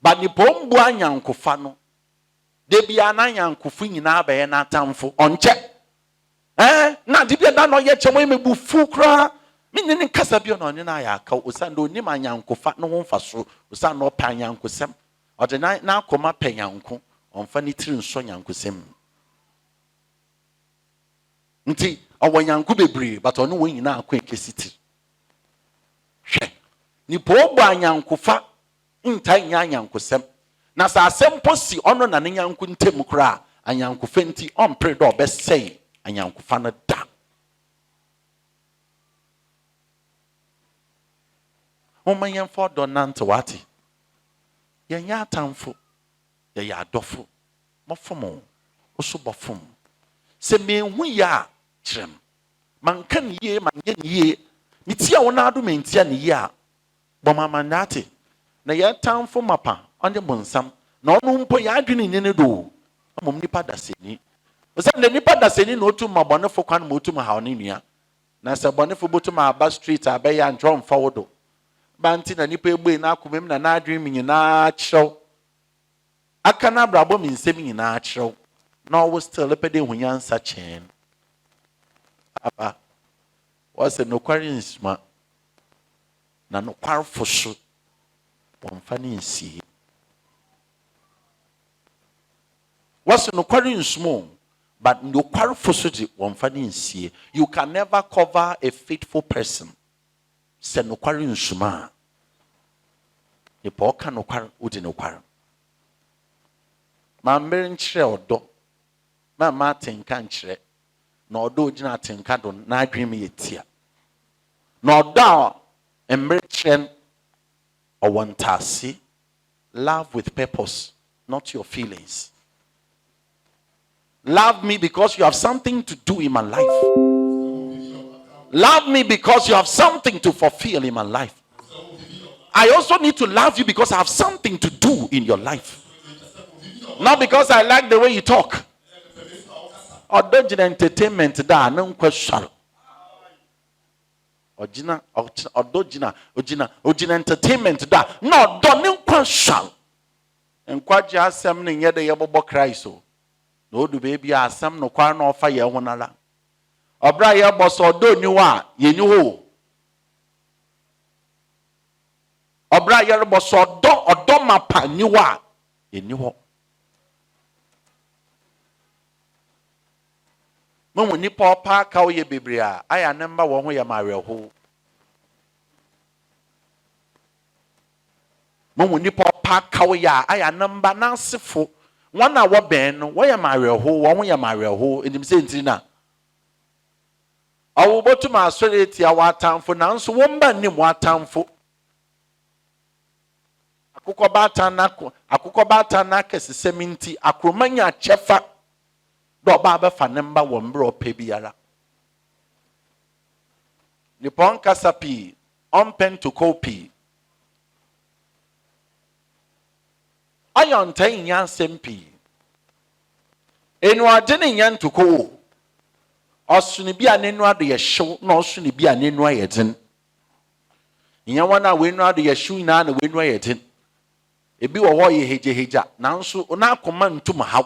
But ni pombu anyankofa no de bia na anyankofu nyina ba ye na tamfo onche na de bia da no ye chemo emebu fu kra me ne kasa bia no ne na ya aka osando onim anyankofa no ho mfaso osando pa anyankosem ode na akoma pa anyanko onfa ni tiri nso anyankosem nti awanyanko bebre but ono won nyina akwa ekesiti hwe ni pombu anyankofa ntanya anyankosem na sa asem posi ono na nyanku ntem kra anyankofa nti ompre do obesei anyankofa no da omanyan for do nante wati yenya atamfo ye ya adofo mofomo oso bofom Se me hu ya kyerem. Man kan ye man ye. Mitia wona ado mentia ne ye a. Bomamandate. Na ye tamfo mapa onde bonsam. Na ono mpo ya adwene nyene do. Amom nipa daseni. Osa ne nipa daseni no otu mabonefo kwan mo otu ma ha oni nua. Na se bonefo botu ma aba street abeya ntro mfa wodo. Banti na nipa egbe na akomem na adwene mi nyina kyerɛw. Aka na brabo mi nsɛm nyina kyerɛw. Na wo still lepede hunyansa kyɛn. Aba. Was no kwari nsuma. Na no kwarfo so. Womfa ne nsie. Was no kwari nsuma. But no kwarfo so di womfa ne nsie. You can never cover a faithful person. Se no kwari nsuma. Ye pa oka no kwari udi no kwari. Ma mbere nkyerɛ ɔdɔ. Ma ma atenka nkyerɛ. Na ɔdɔ gyina atenka do na adwene me yetia. Na ɔdɔ a mbere kyerɛ ɔwɔntase. Love with purpose, not your feelings. Love me because you have something to do in my life. Love me because you have something to fulfill in my life. I also need to love you because I have something to do in your life. Not because I like the way you talk. Or don't you entertainment da no question. Ojina entertainment da no don't question. And kwaji asem ne yede yebobo Christ o. No do baby asem no kwa no fa ye honala. Obra ye boso do ni wa ye ni ho. Obra ye boso do odo mapa ni wa ye ni ho. Mo ni papa ka o ye bebre a aya namba wo ho ye mareho. Mo ni papa ka o ya aya namba nansefo wana wo ben no wo ye mareho wo ho ye mareho enim se ntiri na. Awo botu ma asore tia wa atamfo nanso wo mba ni mo atamfo. Akukọ bata na kesesem akromanya chefa do ba be fa nemba wo mbro pe biara. Nipon kasapi on pen to copy. Ayon tan yan sempi. Enu ade ne yan to ko. Osuni bia nenu ade ye hyew na osuni bia nenu ayeden. Nya wana wenu ade ye hyew na na wenu ayeden. Ebi wo ho ye heja nanso na akoma ntuma haw.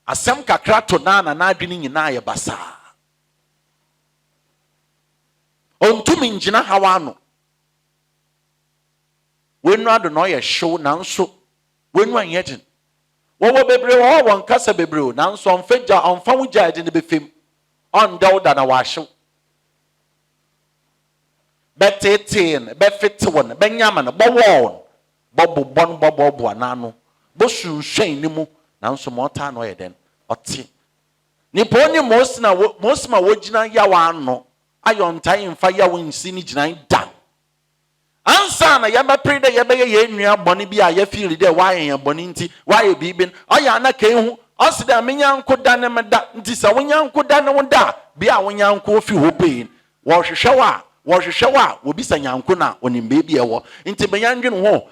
Asem kakra to na adwene nyina ye basa. Ontumi ngina hawa no. Wenu ado no ye hyew nanso wenu anyeden. Wo bebre wo won kasa bebre o nanso onfa wugya ade ne befem. On dauda na wa hyew. Betetin, befitwon, benyaman, bowon. Bobo bon bobo anano. Bo sunhwen ni mu nanso mota no yeden. Oti. Nipa oni mosma wogina yawa ano. Ayontan mfa yawo nsi ni ginan da. Ansa na yaba pray da yaba ye nua boni bi a ye feel dey why yen boni nti why bibin. Oya na kan hu. Osida menyanko da ne meda nti sa wonyanko da ne woda bi a wonyanko fi ho pain. Wo hwehwe wo bisa nyanko na onimbe bi ewo. Nti benyandwene ho.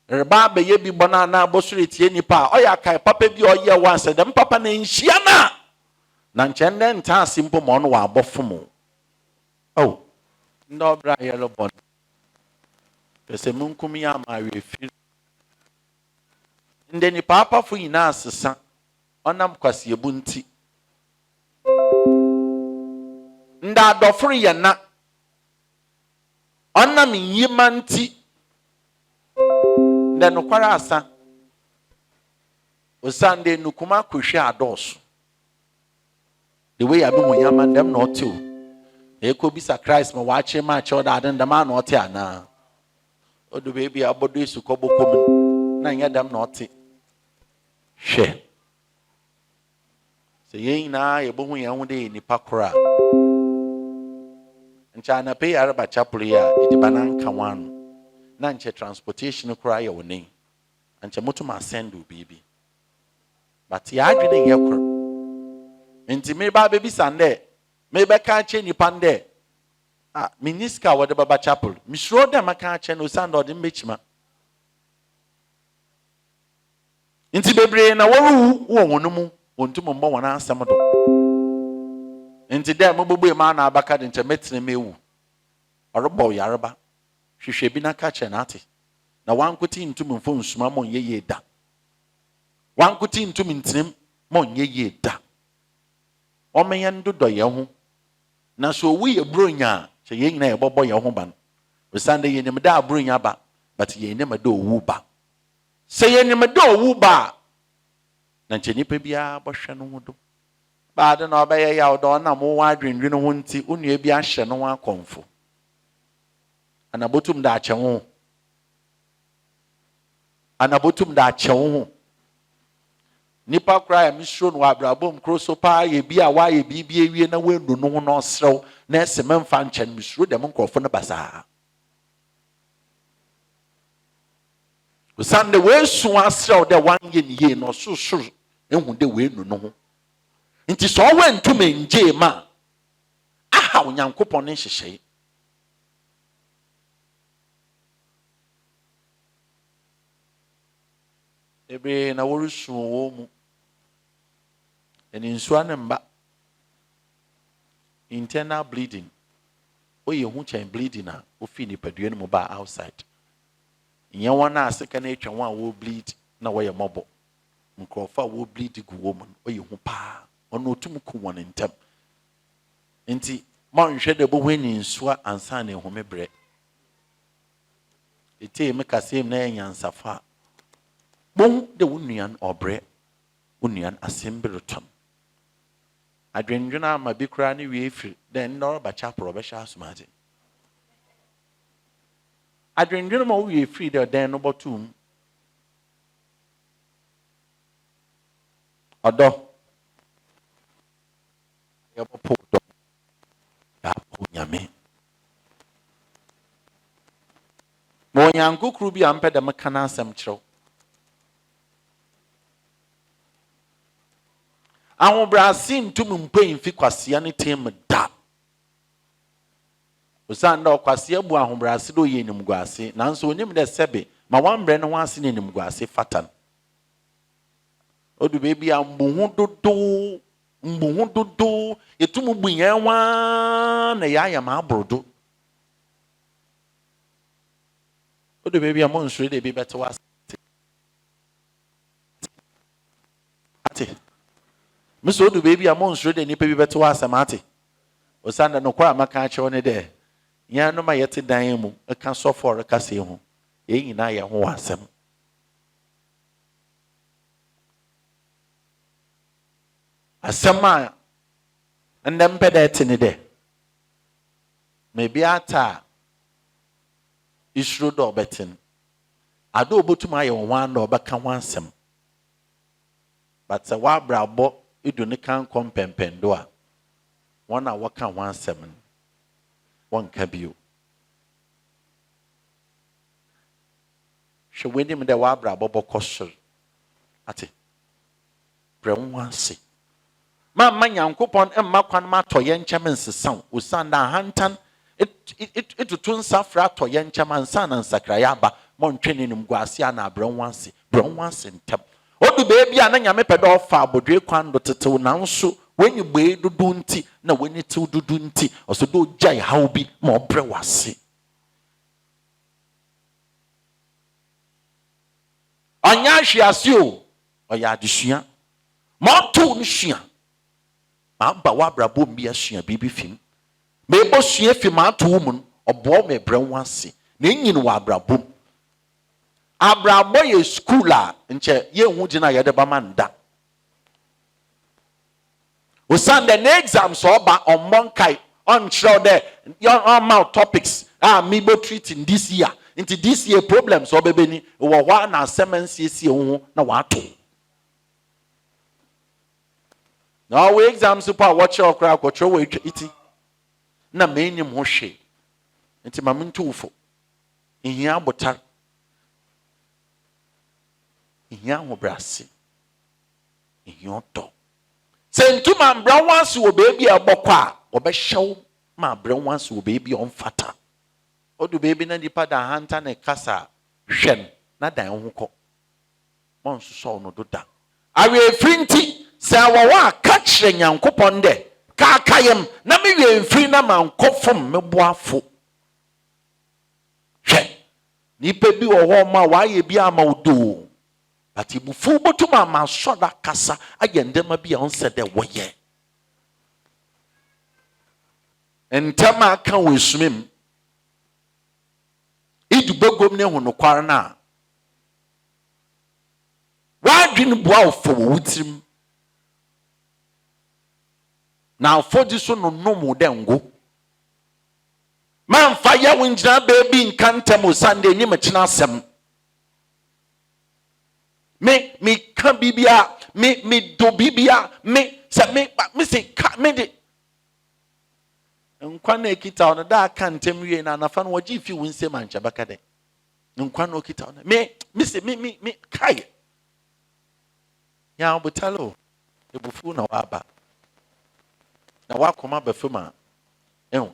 Reba be ye bi bona na bosure tie nipa oya kai papa bi oye wanse dem papa na nhia na nkyende nta asimpo mo no wa abofo oh ndo bra ye lo bon pese munkum ya ma refi nde ni papa fu ina asesa onam kwase ebunti nda adoforo ye na onam yimanti nde no kwara asa osande nukuma kohwe ados the way abi hunyama dem no too eko bisa Christ ma wache ma cho da den dem na ote ana odu baby abodo isu kobokom na nya dem na ote hwe se yin na ye bohu yan hu de nipa kora ncha na pay araba chapel ya edibanan kanwanu na nche transportation kora ye woni nche moto ma send u baby but ya adwene ye kora Inti me ba baby sande. Me be ka che ni pande. Ah, miniska wode baba chapel. Mi sure dem aka che no sando de mechima. Inti bebre na woru wo wono mu. Wontum mbo wona asem do. Inti dem mobubu ma na abaka de nche metene mewu. Orobo yareba. Hwehwe bi na ka che na ate. Na wankuti ntum mfo nsuma mo yeye da. Wankuti ntum ntinem mo yeye da. Omeyen do ye ho. Na so wi ye bronya che ye nyina ye bobo ye ho ban. Osande ye nim da bronya ba, but ye nim da owu ba. Se ye nim da owu ba. Na nche nipa bia bohwe no ho do. Ba de na obaye ya odo na mo wa adwendwe ho nti onua bi ahye no wa konfo. Anabotum da ache ho. Anabotum da ache ho. Nipa kra ya misro no abrabom kroso pa ye bi a wa ye bi ewie na wendu no no osrew na ese memfa nche misro dem nkrofo no basa. Usande we su asrew de wan ye ni ye no so ehu de we nu no ho. Nti so we ntume nje ma aha onyankopon ne hyehye. Ebe na woru su wo mu. Eni nsu anemba. Internal bleeding. Oye hu chen bleeding na ofi ni padua no ba outside. Nye wana aseka na etwa wan wo bleed na wo ye mobo. Nkrofa wo bleed gu wo mu. Oye hu pa. Ono otum ku won ntem. Nti ma nhwe de bo hwani nsu ansa na ehome bre. Eti me kasem na enyansafa. Bon de unuan obre. Unuan asembreton. Adwendwena ma bi kra ne wie firi den no ba chapel be sha asomade. Adwendwena ma wie firi de den no botum. Odo. Ya popo do. Ya po nyame. Mo nyanko kru bi ampe de mekana asem kyerɛw. Ahobrasi ntum mpen fi kwasea ne tem da. Usanda okwasea bu ahobrasi do ye nimguase nanso onim de sebe ma wambre ne wase ne nimguase fatan. Odu bebi ambuhu dodo etum bu yanwa na ya ma abrodo. Odu bebi amon sure de be beto wase. Ate Miso do baby among sure de nipa bi beto asamate. Osanda no kwa maka ache one de. Ya no ma yete dan mu e kan so for ka se ho. E nyina ye ho asem. Asema ndem pede tini de. Maybe ata isro do betin. Ado obotuma ye wan do beka wansem. But se wa brabo idu ne kan kompempendo a wana waka wansem won ka bio hwe wenim de wa brabo bokosor ate brem wanse ma nyankopon emma kwan ma toye nkyem nsesan usanda hantan etutun safra toye nkyem ansa na nsakraya ba montwene nim guase na brem wanse ntem odu beebi a na nyame pede ofa abodwe kwan do tetew nanso wenyi gbe dudu nti na wenyi tew dudu nti oso do jai hawbi ma obre wase anya hwiase o oya adesua ma to no hwia ma ba wa brabo mbi asua bibi fim me bo sua fim ato mu obo me bre wase na enyi no wa brabo Abrabo ye school a nche ye hu gina ye de ba manda. Osande na exam so ba on monkai on show there on mouth topics me bo treating this year. Into this year problems so bebe ni wo wa na semensie hu na wa to. Now we exam super watch your crack ko throw iti. Na me nim ho hwe. Nti mamuntu ufo. Ihia botar ihia hobrase ihia to Sentu man brown once will baby a bokwa, or be show my brown once will baby on fata. Or do baby na nipa da hanta ne kasa shen na da hunko. Monsu so no do da. Awe frinti se awawa catch nyankopon de ka kayem na me we mfiri na man kofom me boafo. Hwe nipa bi wo ho ma wa ye bi ama udo. But ibufu botuma ma so da kasa ayendema bi on se de woye. Entama kan we sumim. Idu begom ne hono kware na. Wadwin boa ofo wutirim. Na afodi so no nomu de ngo. Man fa ya winjina baby nkantem Sunday ni machina asem. Me kan bibia, me do bibia, me say ka me de. Nkwa na ekita ono da kantem wie na nafa no wagi fi wunse mancha bakade. Nkwa na okita ono. Me say me kai. Ya obutalo. Ebufu na waba. Na wakoma befuma.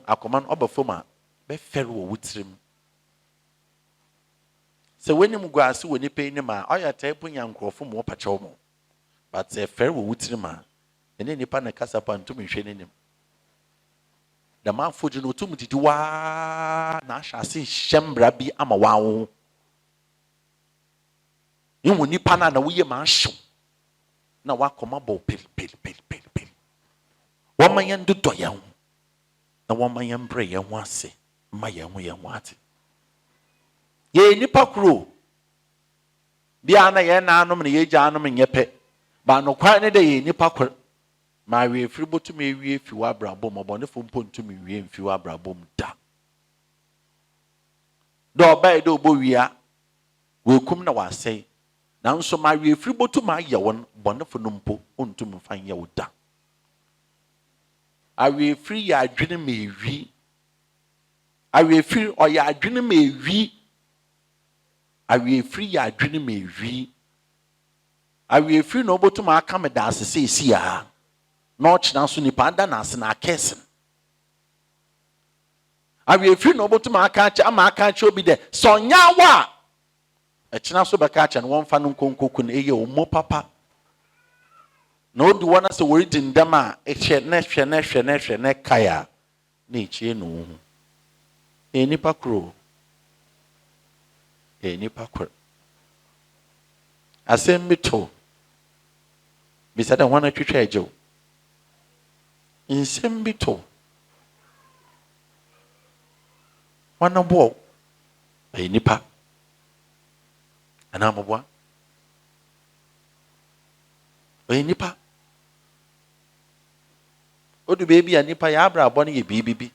Akoma no obefuma. Be fere wo wutirim. Se when you go as when you pay him, I type in young crop from Pachomo. But a fair wutrima, and any pan a casapan to me shading him. The man for you know to me to Nash, I see Shembrabi Amawa. You will nip an and we a marshal. Now what come about pill. One man do to young. The one man pray and one say, my young way and what. Ye nipa kro bia na ye na anom na ye gya anom nyepe ba no kwa ne de ye nipa kro ma we firi botu me wie fi wa brabom obone fo mpontu me wie mfi wa brabom da do ba do bo wia we kum na wa sei na nso ma we firi botu ma ye won bone fo no mpo ontu me fan ye wo da a we firi ya adwene me wi a we firi o ya adwene me wi awe free ya adwene me wi awe free no botuma aka me da asese esi ya no china so ni panda na ase na kesen awe free no botuma aka acha ama aka acha obi de sonya wa e china so beka acha no wonfa no nkonkoku na eye omo papa no di wana se wori dindam a e hwe ne kaya na echie no hu nipa kro nipa kwere asem bito bisada wana twetwa agyo insem bito wana bo nipa ana mobwa nipa odu baby a nipa ya abra abone ye bibibi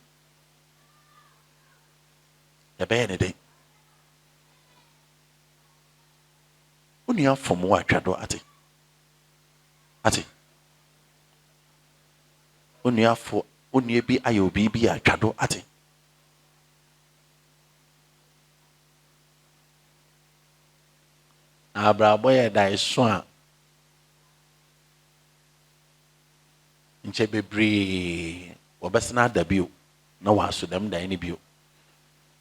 ya be ne de unia fomu wa twado ate unia bi ayo bibi a twado ate abrabo ye dai so a nche bebre wobesna dabio na waso dem dai ni bio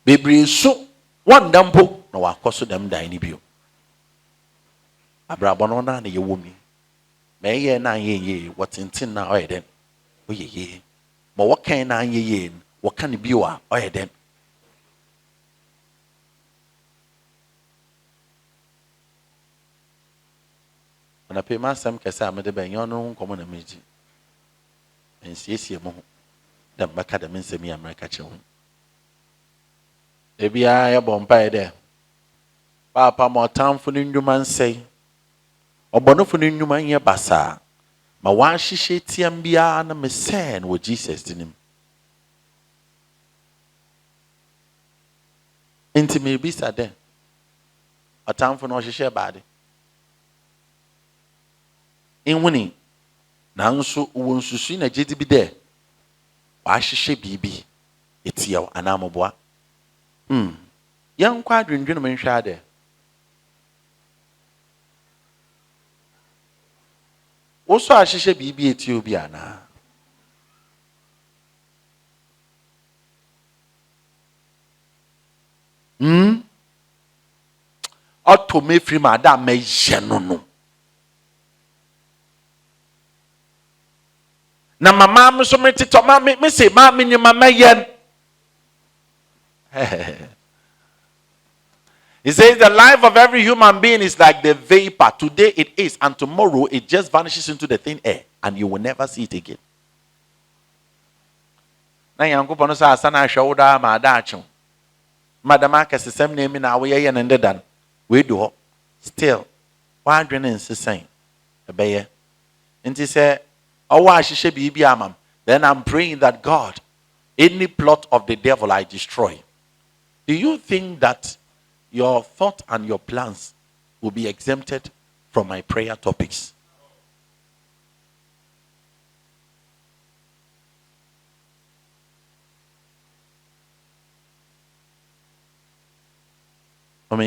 bebre so wanda mpo na wakoso dem dai ni bio abrabo no na ye womi me ye na ye wotintin na oyeden oyeye ma wokan na ye wokan bio a oyeden na pe ma sam kesa amede ben yo no nkomo na meji ensiesie mo da baka da mensemi America che ho ebia ya bompa ede papa mo tamfo ni ndwuma nsei obonofo ni ndwuma nye basa ma wan hihye tiam bia na mesen wo Jesus dinim enti me bisa de otamfo no hihye baade inwuni nanso wo nsusu na gedi bi de wa hihye bibi etia anamoboa yan kwa adwendwene me nhwa de Also ahihye bibi eti obi ana. Auto me free madam me yenono. Na mama me so me tito ma me say ma me nyuma ma yen. He says the life of every human being is like the vapor. Today it is, and tomorrow it just vanishes into the thin air, and you will never see it again. Na yanko pono sa asana hwewuda ma da acho. Madam aka sesem na emi na we ye ne ndedan. We do ho. Still, why adwene nsesen ebeye. Nti say owa ahihye bibi amam. Then I'm praying that God, any plot of the devil I destroy. Do you think that your thought and your plans will be exempted from my prayer topics? It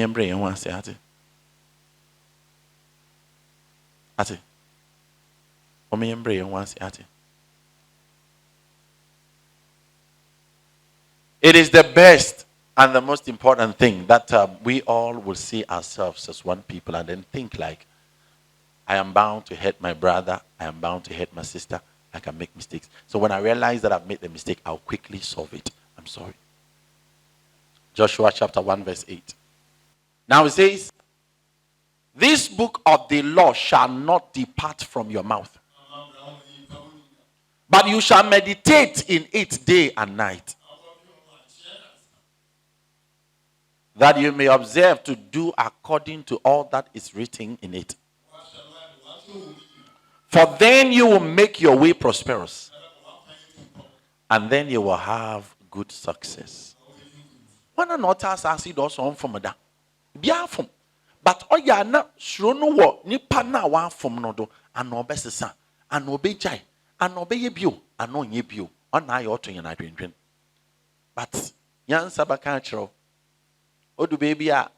is the best and the most important thing that we all will see ourselves as one people and then think like, I am bound to hurt my brother, I am bound to hurt my sister, I can make mistakes. So when I realize that I've made the mistake, I'll quickly solve it. I'm sorry. Joshua chapter 1 verse 8. Now it says, this book of the law shall not depart from your mouth, but you shall meditate in it day and night, that you may observe to do according to all that is written in it. For then you will make your way prosperous, and then you will have good success. One not as also on from that. Biafum. But oya na shrono wo nipa na wa fom no do ano obesesa ano obejai ano obeye bio ano nye bio ona aye oto nya na dwendwen. But yansa baka chiro odu baby a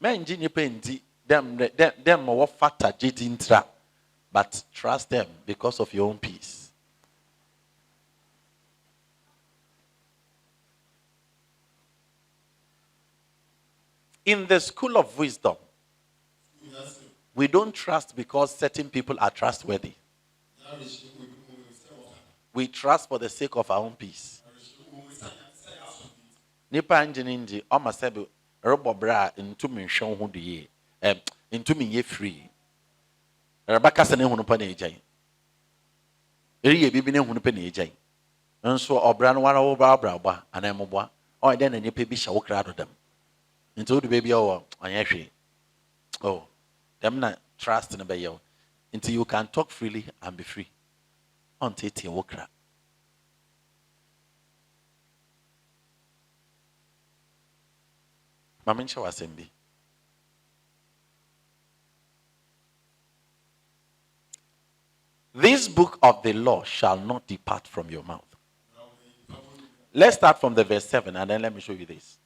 menji nipa ndi them wo factor jedi ntra, but trust them because of your own peace. In the school of wisdom, we don't trust because certain people are trustworthy. We trust for the sake of our own peace. Nipa engineer almost said robobra into me show who the into me ye free. Rebecca sene hunu pa na ejai. Eri ye bibi ne hunu pa na ejai. Nso obra no wara wo bra bra anamboa. O den na nipa bi hye wo kra do dem. Into the baby or anyashwe. Oh, them not trust in a bayo. Until you can talk freely and be free. Until it wokra. Maminsha wasembi. This book of the law shall not depart from your mouth. Let's start from the verse 7 and then let me show you this.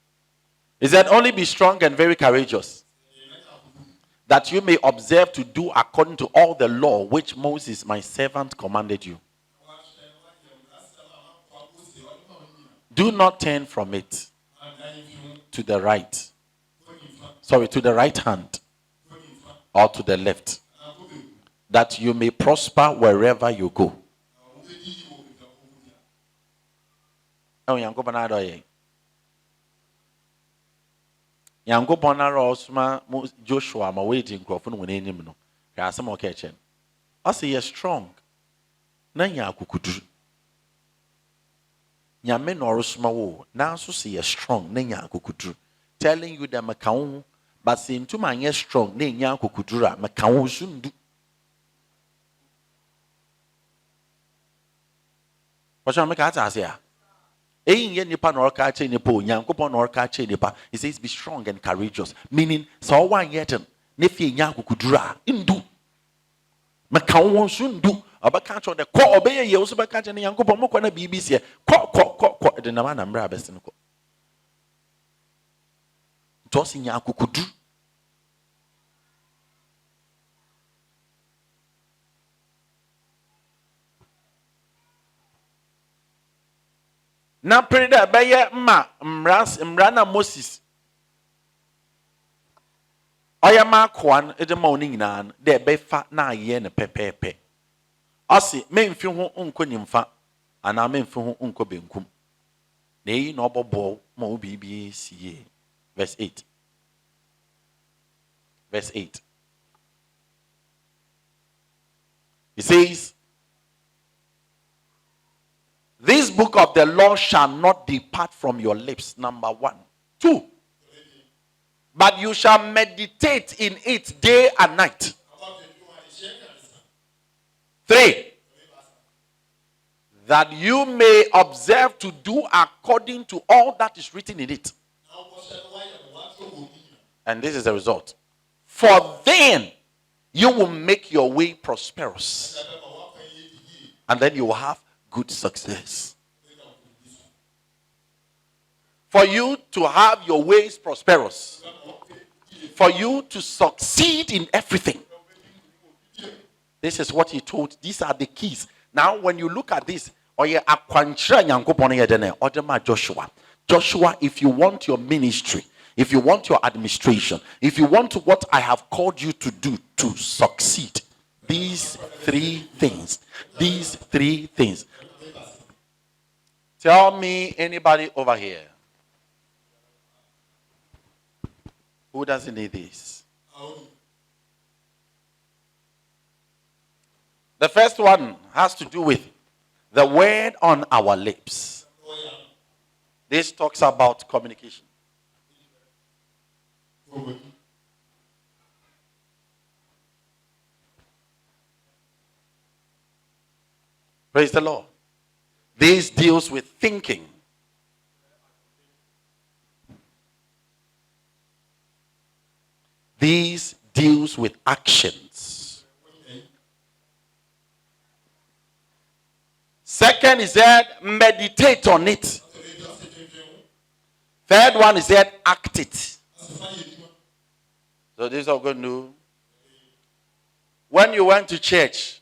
It said, only be strong and very courageous, that you may observe to do according to all the law which Moses, my servant, commanded you. Do not turn from it to the right. Sorry, to the right hand or to the left, that you may prosper wherever you go. Yankopon na Rosma Joshua ma waiting crofon when any no. Ya some kitchen. I say you're strong. Na nya akukuduru. Nyame no Rosma wo. Na so say you're strong. Na nya akukuduru. Telling you that makaun, but saying to my yes strong. Na nya akukuduru. Makaun sundu. What shall make us say? He says, be strong and courageous. Meaning, so one yet, Nefi Yanku Kudra, Indu. Macau won't soon do. About catch on the core obey ye also by catching a young Pomokona BBC. Cock, the Naman and Brabes. Tossing Yanku Kudu. Na preda beye ma mrana Moses. Oyama kwan edema oni nyina de be fa na ye ne pepepe. Ose memfi ho onko nimfa ana memfi ho onko benkum. Na yi na obobo ma obibi siye. Verse 8. Verse 8. He says, this book of the law shall not depart from your lips. Number 1. 2. But you shall meditate in it day and night. 3. That you may observe to do according to all that is written in it. And this is the result. For then you will make your way prosperous. And then you will have good success. For you to have your ways prosperous. For you to succeed in everything. This is what he told. These are the keys. Now when you look at this, Joshua, if you want your ministry, if you want your administration, if you want what I have called you to do to succeed, these three things. Tell me anybody over here who doesn't need this. The first one has to do with the word on our lips. This talks about communication. Praise the Lord. This deals with thinking. This deals with actions. Second is that meditate on it. Third one is that act it. So this is all good news. When you went to church,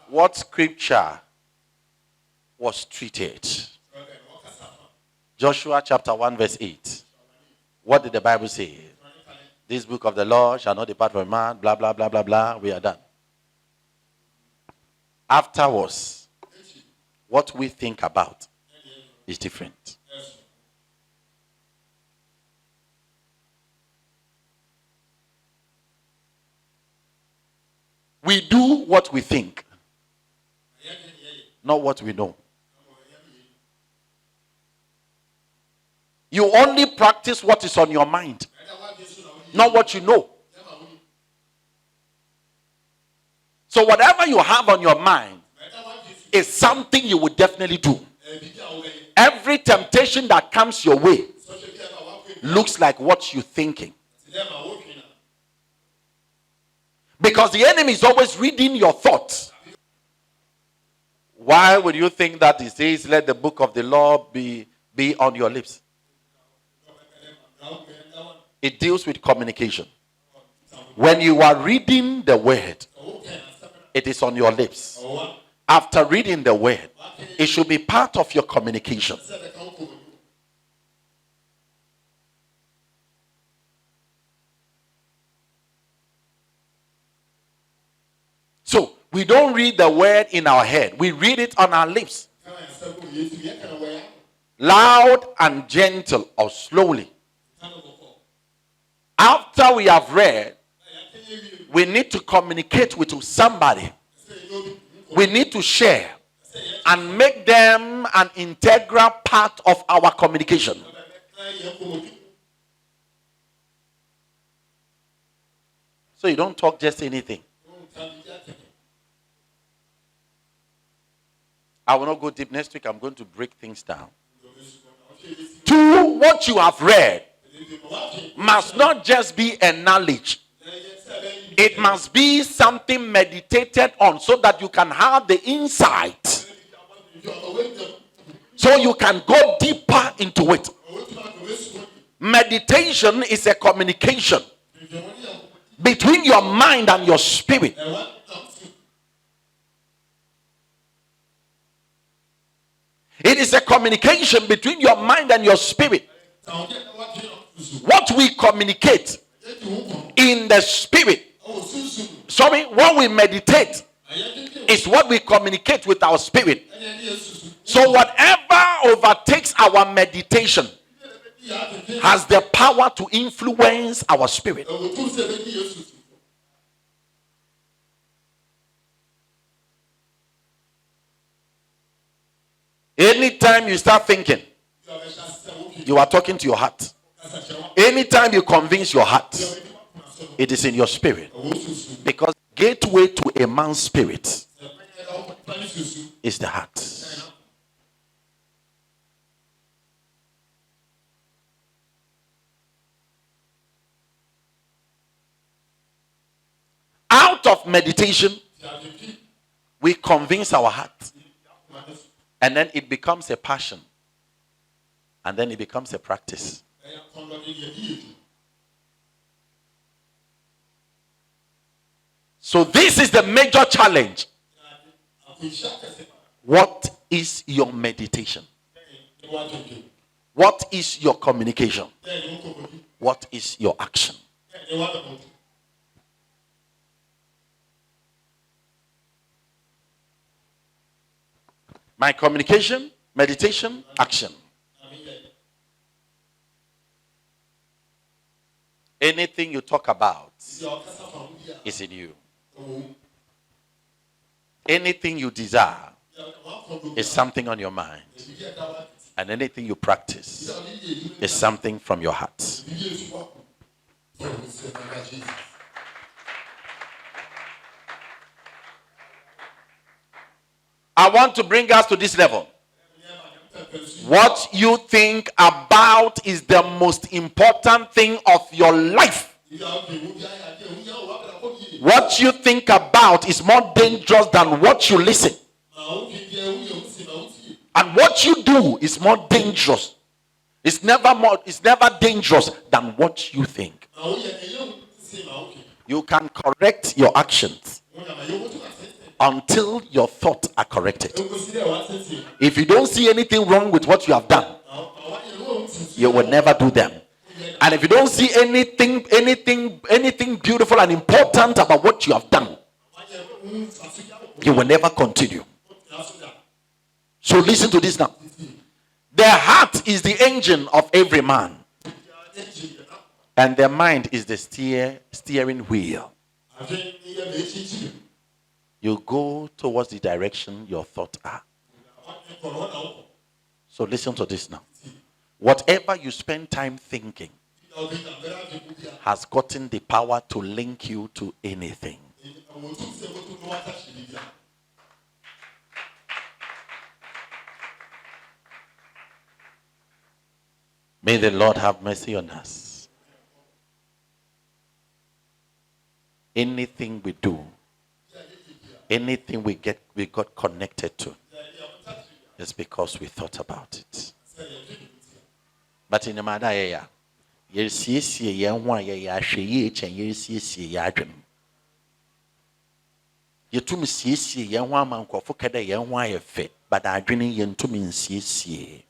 what scripture was treated? Joshua chapter 1 verse 8. What did the Bible say? This book of the law shall not depart from man, blah, blah, blah, blah, blah. We are done. Afterwards, what we think about is different. We do what we think, not what we know. You only practice what is on your mind, not what you know. So whatever you have on your mind is something you would definitely do. Every temptation that comes your way looks like what you're thinking. Because the enemy is always reading your thoughts. Why would you think that he says, let the book of the law be on your lips? It deals with communication. When you are reading the word, it is on your lips. After reading the word, it should be part of your communication. So, we don't read the word in our head. We read it on our lips. Loud and gentle or slowly. After we have read, we need to communicate with somebody. We need to share and make them an integral part of our communication. So you don't talk just anything. I will not go deep. Next week I'm going to break things down. To what you have read must not just be a knowledge. It must be something meditated on so that you can have the insight. So you can go deeper into it. Meditation is a communication between your mind and your spirit. It is a communication between your mind and your spirit. What we communicate in the spirit, what we meditate is what we communicate with our spirit. So whatever overtakes our meditation has the power to influence our spirit. Anytime you start thinking, you are talking to your heart. Anytime you convince your heart, it is in your spirit. Because gateway to a man's spirit is the heart. Out of meditation, we convince our heart. And then it becomes a passion. And then it becomes a practice. So this is the major challenge. What is your meditation? What is your communication? What is your action? My communication, meditation, action. Anything you talk about is in you. Anything you desire is something on your mind. And anything you practice is something from your heart. I want to bring us to this level. What you think about is the most important thing of your life. What you think about is more dangerous than what you listen. And what you do is more dangerous. It's never dangerous than what you think. You can correct your actions until your thoughts are corrected. If you don't see anything wrong with what you have done, you will never do them. And if you don't see anything beautiful and important about what you have done, you will never continue. So listen to this now. The heart is the engine of every man, and the mind is the steering wheel. You go towards the direction your thoughts are. So listen to this now. Whatever you spend time thinking has gotten the power to link you to anything. May the Lord have mercy on us. Anything we do, anything we got connected to, is because we thought about it. But in the matter, you see, you want you to me see, you want man for you want a fit, but I didn't yen to me see.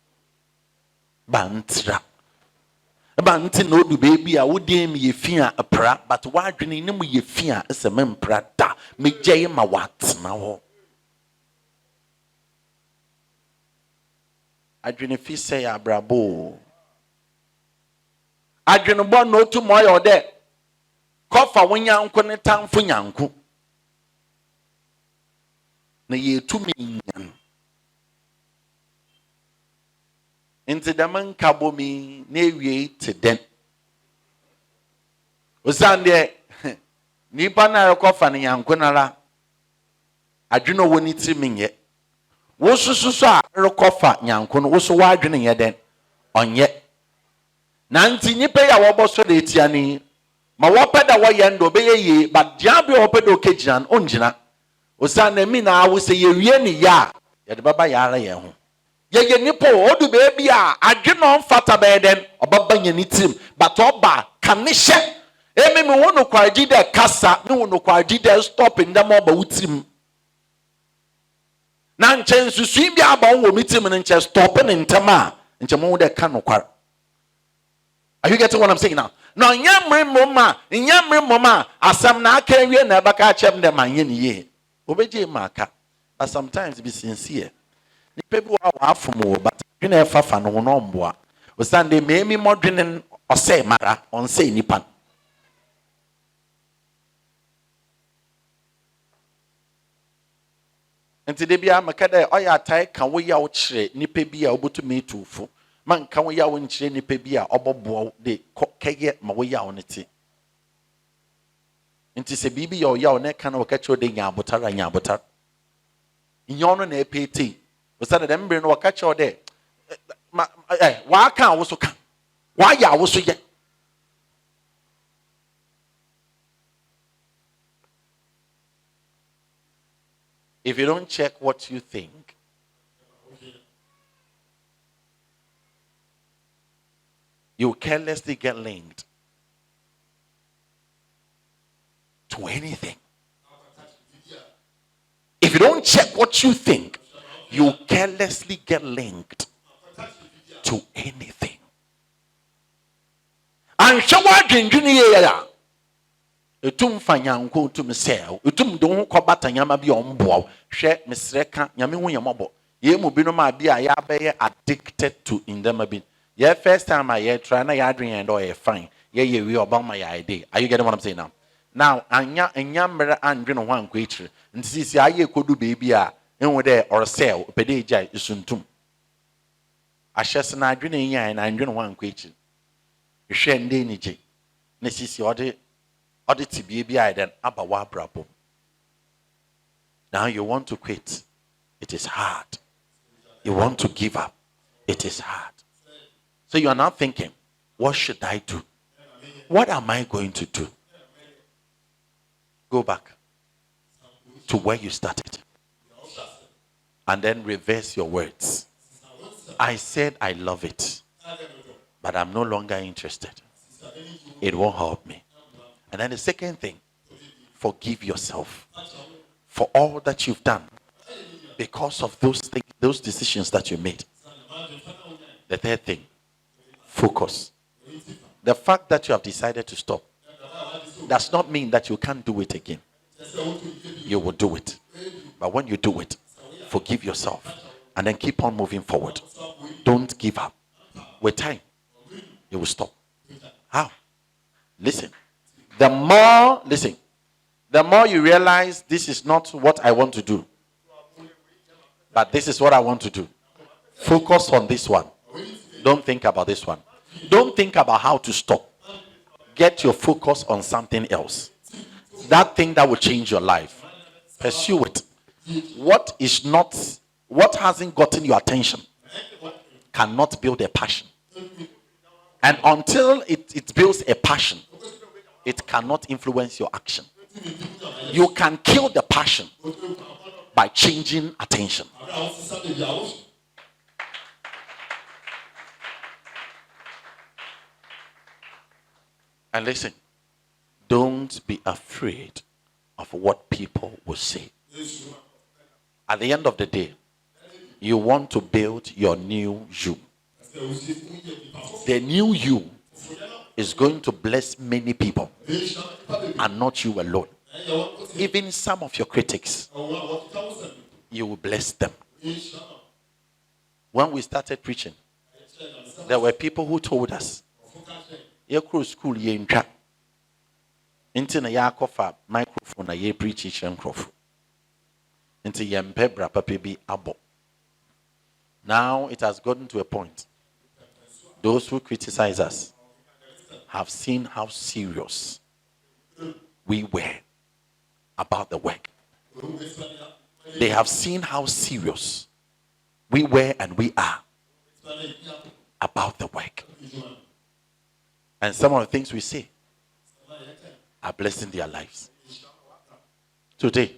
Bantra. Banti no do baby, I would deem ye fear a pra, but why didn't you ye fear as a mem prata? Make jay my what now? I didn't feel say a brabo. I didn't want no tomorrow or there. Coffer when young town for yanku. Na ye to me. Into the man kabomi newe to den. Usande nipa na rekofa ne yanko nara. Adwene woni ti menye. Wo sususu a rekofa yanko no wo so wa adwene ye den. Onye. Na nti nipa ya wo boso de tiani. Ma wo peda wo ye ndo be ye but diabe wo peda okegina onjina. Usande mi na wo se ye wie ni ya. Ye de baba ya ara ye ho. Ye nipo odu baby a adwene on fata beden obaba nyani tim but oba kanishe emi me wono kwaji de kasa me wono kwaji de stop in dem oba wutim Na nche susu bi aba wo meeting no nche stop in ntama nche mo de ka no kwar. Are you getting what I'm saying now? No nyamre moma asam na aka wie na baka chem dem anye ne ye. Obeje maka. But sometimes be sincere. Ni people wa afomo but you na fafa no no mboa. O sande me mi modwenen ose mara on say nipa. Nti de bia maka de oya tai kan wo ya wo kire nipa bia obotu me tufo. Man kan wo ya wo nkire nipa bia obobo de kege ma wo ya wo neti. Nti se bibi ya wo na kan wo ka kire de nya abotar. Inyono na epeti. O sa de mbre no wo ka kire de wa kan wo so kan. Wa ya wo so ye. If you don't check what you think, you carelessly get linked to anything. If you don't check what you think, you carelessly get linked to anything. And show what you etum fanyanko tum sel etum don ko batanyama bi ombo hwe mesreka nyame hu yemobo ye mu bi no ma bi a ya be addicted to indema bi ye first time I try na ya adwen and or fine ye we oba my idea. Are you getting what I'm saying now anya nyamre andwe no ho anko ekire ntisi aye kodu baby a enwo de or sel pede ejai isuntum ahyese na adwe ne yan na andwe no ho anko ekire hwe nde ni je na sisi ode to be then abawa. Now you want to quit. It is hard. You want to give up. It is hard. So you are now thinking, what should I do? What am I going to do? Go back to where you started. And then reverse your words. I said I love it, but I'm no longer interested. It won't help me. And then the second thing, forgive yourself for all that you've done because of those things, those decisions that you made. The third thing, focus. The fact that you have decided to stop does not mean that you can't do it again. You will do it. But when you do it, forgive yourself and then keep on moving forward. Don't give up. With time, you will stop. How? Listen. The more you realize this is not what I want to do, but this is what I want to do. Focus on this one. Don't think about this one. Don't think about how to stop. Get your focus on something else. That thing that will change your life. Pursue it. What hasn't gotten your attention cannot build a passion. And until it builds a passion, it cannot influence your action. You can kill the passion by changing attention. And listen, don't be afraid of what people will say. At the end of the day, you want to build your new you. The new you is going to bless many people and not you alone. Even some of your critics, you will bless them. When we started preaching, there were people who told us, school into na yakofa microphone na ye preach each microphone into yempebra papi abo. Now it has gotten to a point. Those who criticize us have seen how serious we were about the work. They have seen how serious we were and we are about the work. And some of the things we say are blessing their lives. Today,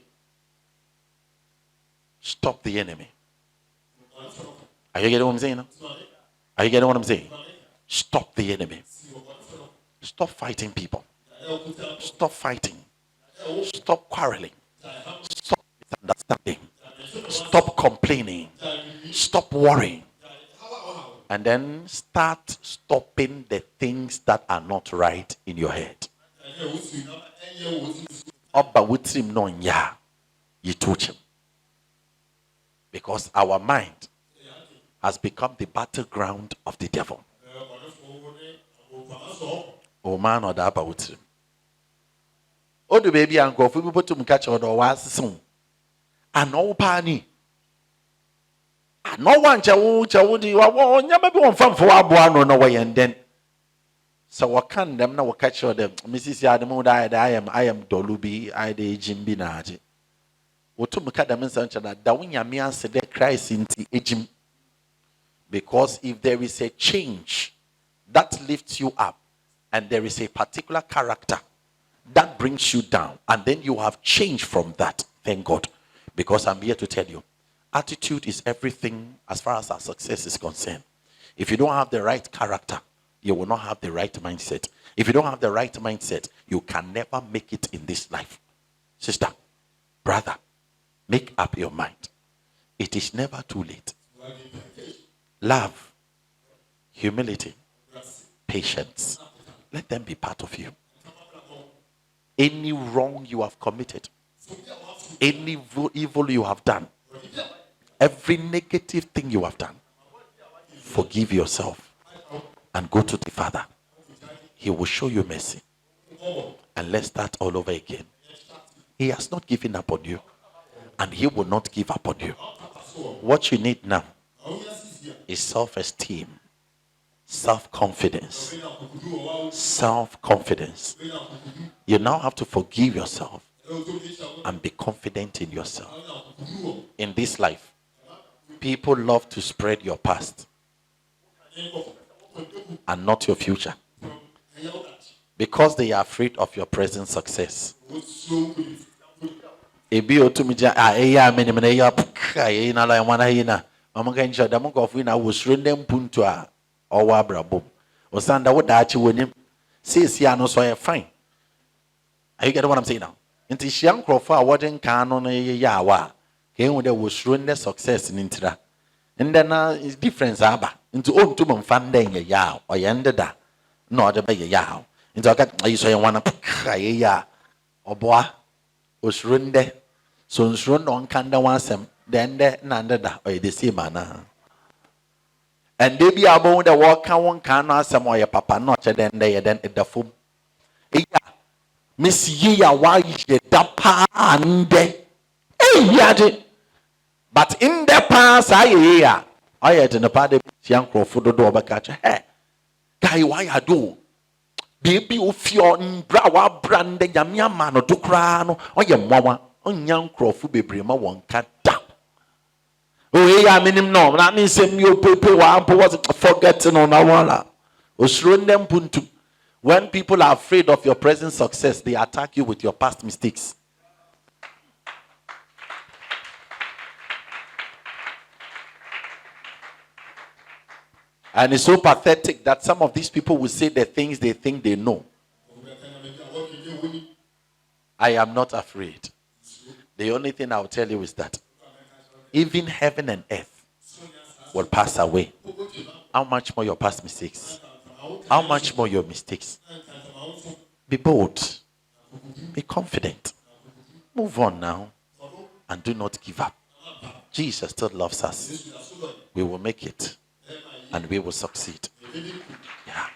stop the enemy. Are you getting what I'm saying now? Are you getting what I'm saying? Stop the enemy. Stop fighting people. Stop fighting. Stop quarreling. Stop misunderstanding. Stop complaining. Stop worrying. And then start stopping the things that are not right in your head. You touch him. Because our mind has become the battleground of the devil. Oh man, or that about him. Oh, the baby and go for people to catch or was soon. And no panic. No one chawudi maybe one fun for our no way and then. So what can them now catch them? Mrs. Yadamu died. I am Dolubi, I de Jimbi Naji. Otumukadam Sanchana, Dawinya Mian said Christ in the ejim. Because if there is a change that lifts you up, and there is a particular character that brings you down, and then you have changed from that, thank God. Because I'm here to tell you, attitude is everything as far as our success is concerned. If you don't have the right character, you will not have the right mindset. If you don't have the right mindset, you can never make it in this life. Sister, brother, make up your mind. It is never too late. Love, humility, patience, let them be part of you. Any wrong you have committed, any evil you have done, every negative thing you have done, forgive yourself and go to the Father. He will show you mercy. And let's start all over again. He has not given up on you, and he will not give up on you. What you need now is self-esteem, self-confidence. Self-confidence. You now have to forgive yourself and be confident in yourself. In this life, people love to spread your past and not your future, because they are afraid of your present success. Fine. Are you getting what I'm saying now? Into young Crawford, what in canon yawa came with the surrender success in Intra. And then it's different. Into own to funding a yaw or ended that. No, the bay yaw. Into I got you say one ya or boy was surrender. So surrender on Kanda once them, then there none that or the same manner. And they be about the walk one can ask some or your papa not then they then at the foam. Miss Yea, why ye dapa and de but in the past, I had in a party young Crawford the door catch. Hey, guy, why I do? Baby, if you're in Brawa brand, the Yamia man or Dukrano or your mama on young Crawford be brima one cat down. Oh, yeah, I mean him no, that means him you people was forgetting on our wall. Them puntu. When people are afraid of your present success, they attack you with your past mistakes. And it's so pathetic that some of these people will say the things they think they know. I am not afraid. The only thing I'll tell you is that even heaven and earth will pass away. How much more your past mistakes? How much more your mistakes? Be bold. Be confident. Move on now. And do not give up. Jesus still loves us. We will make it. And we will succeed. Yeah.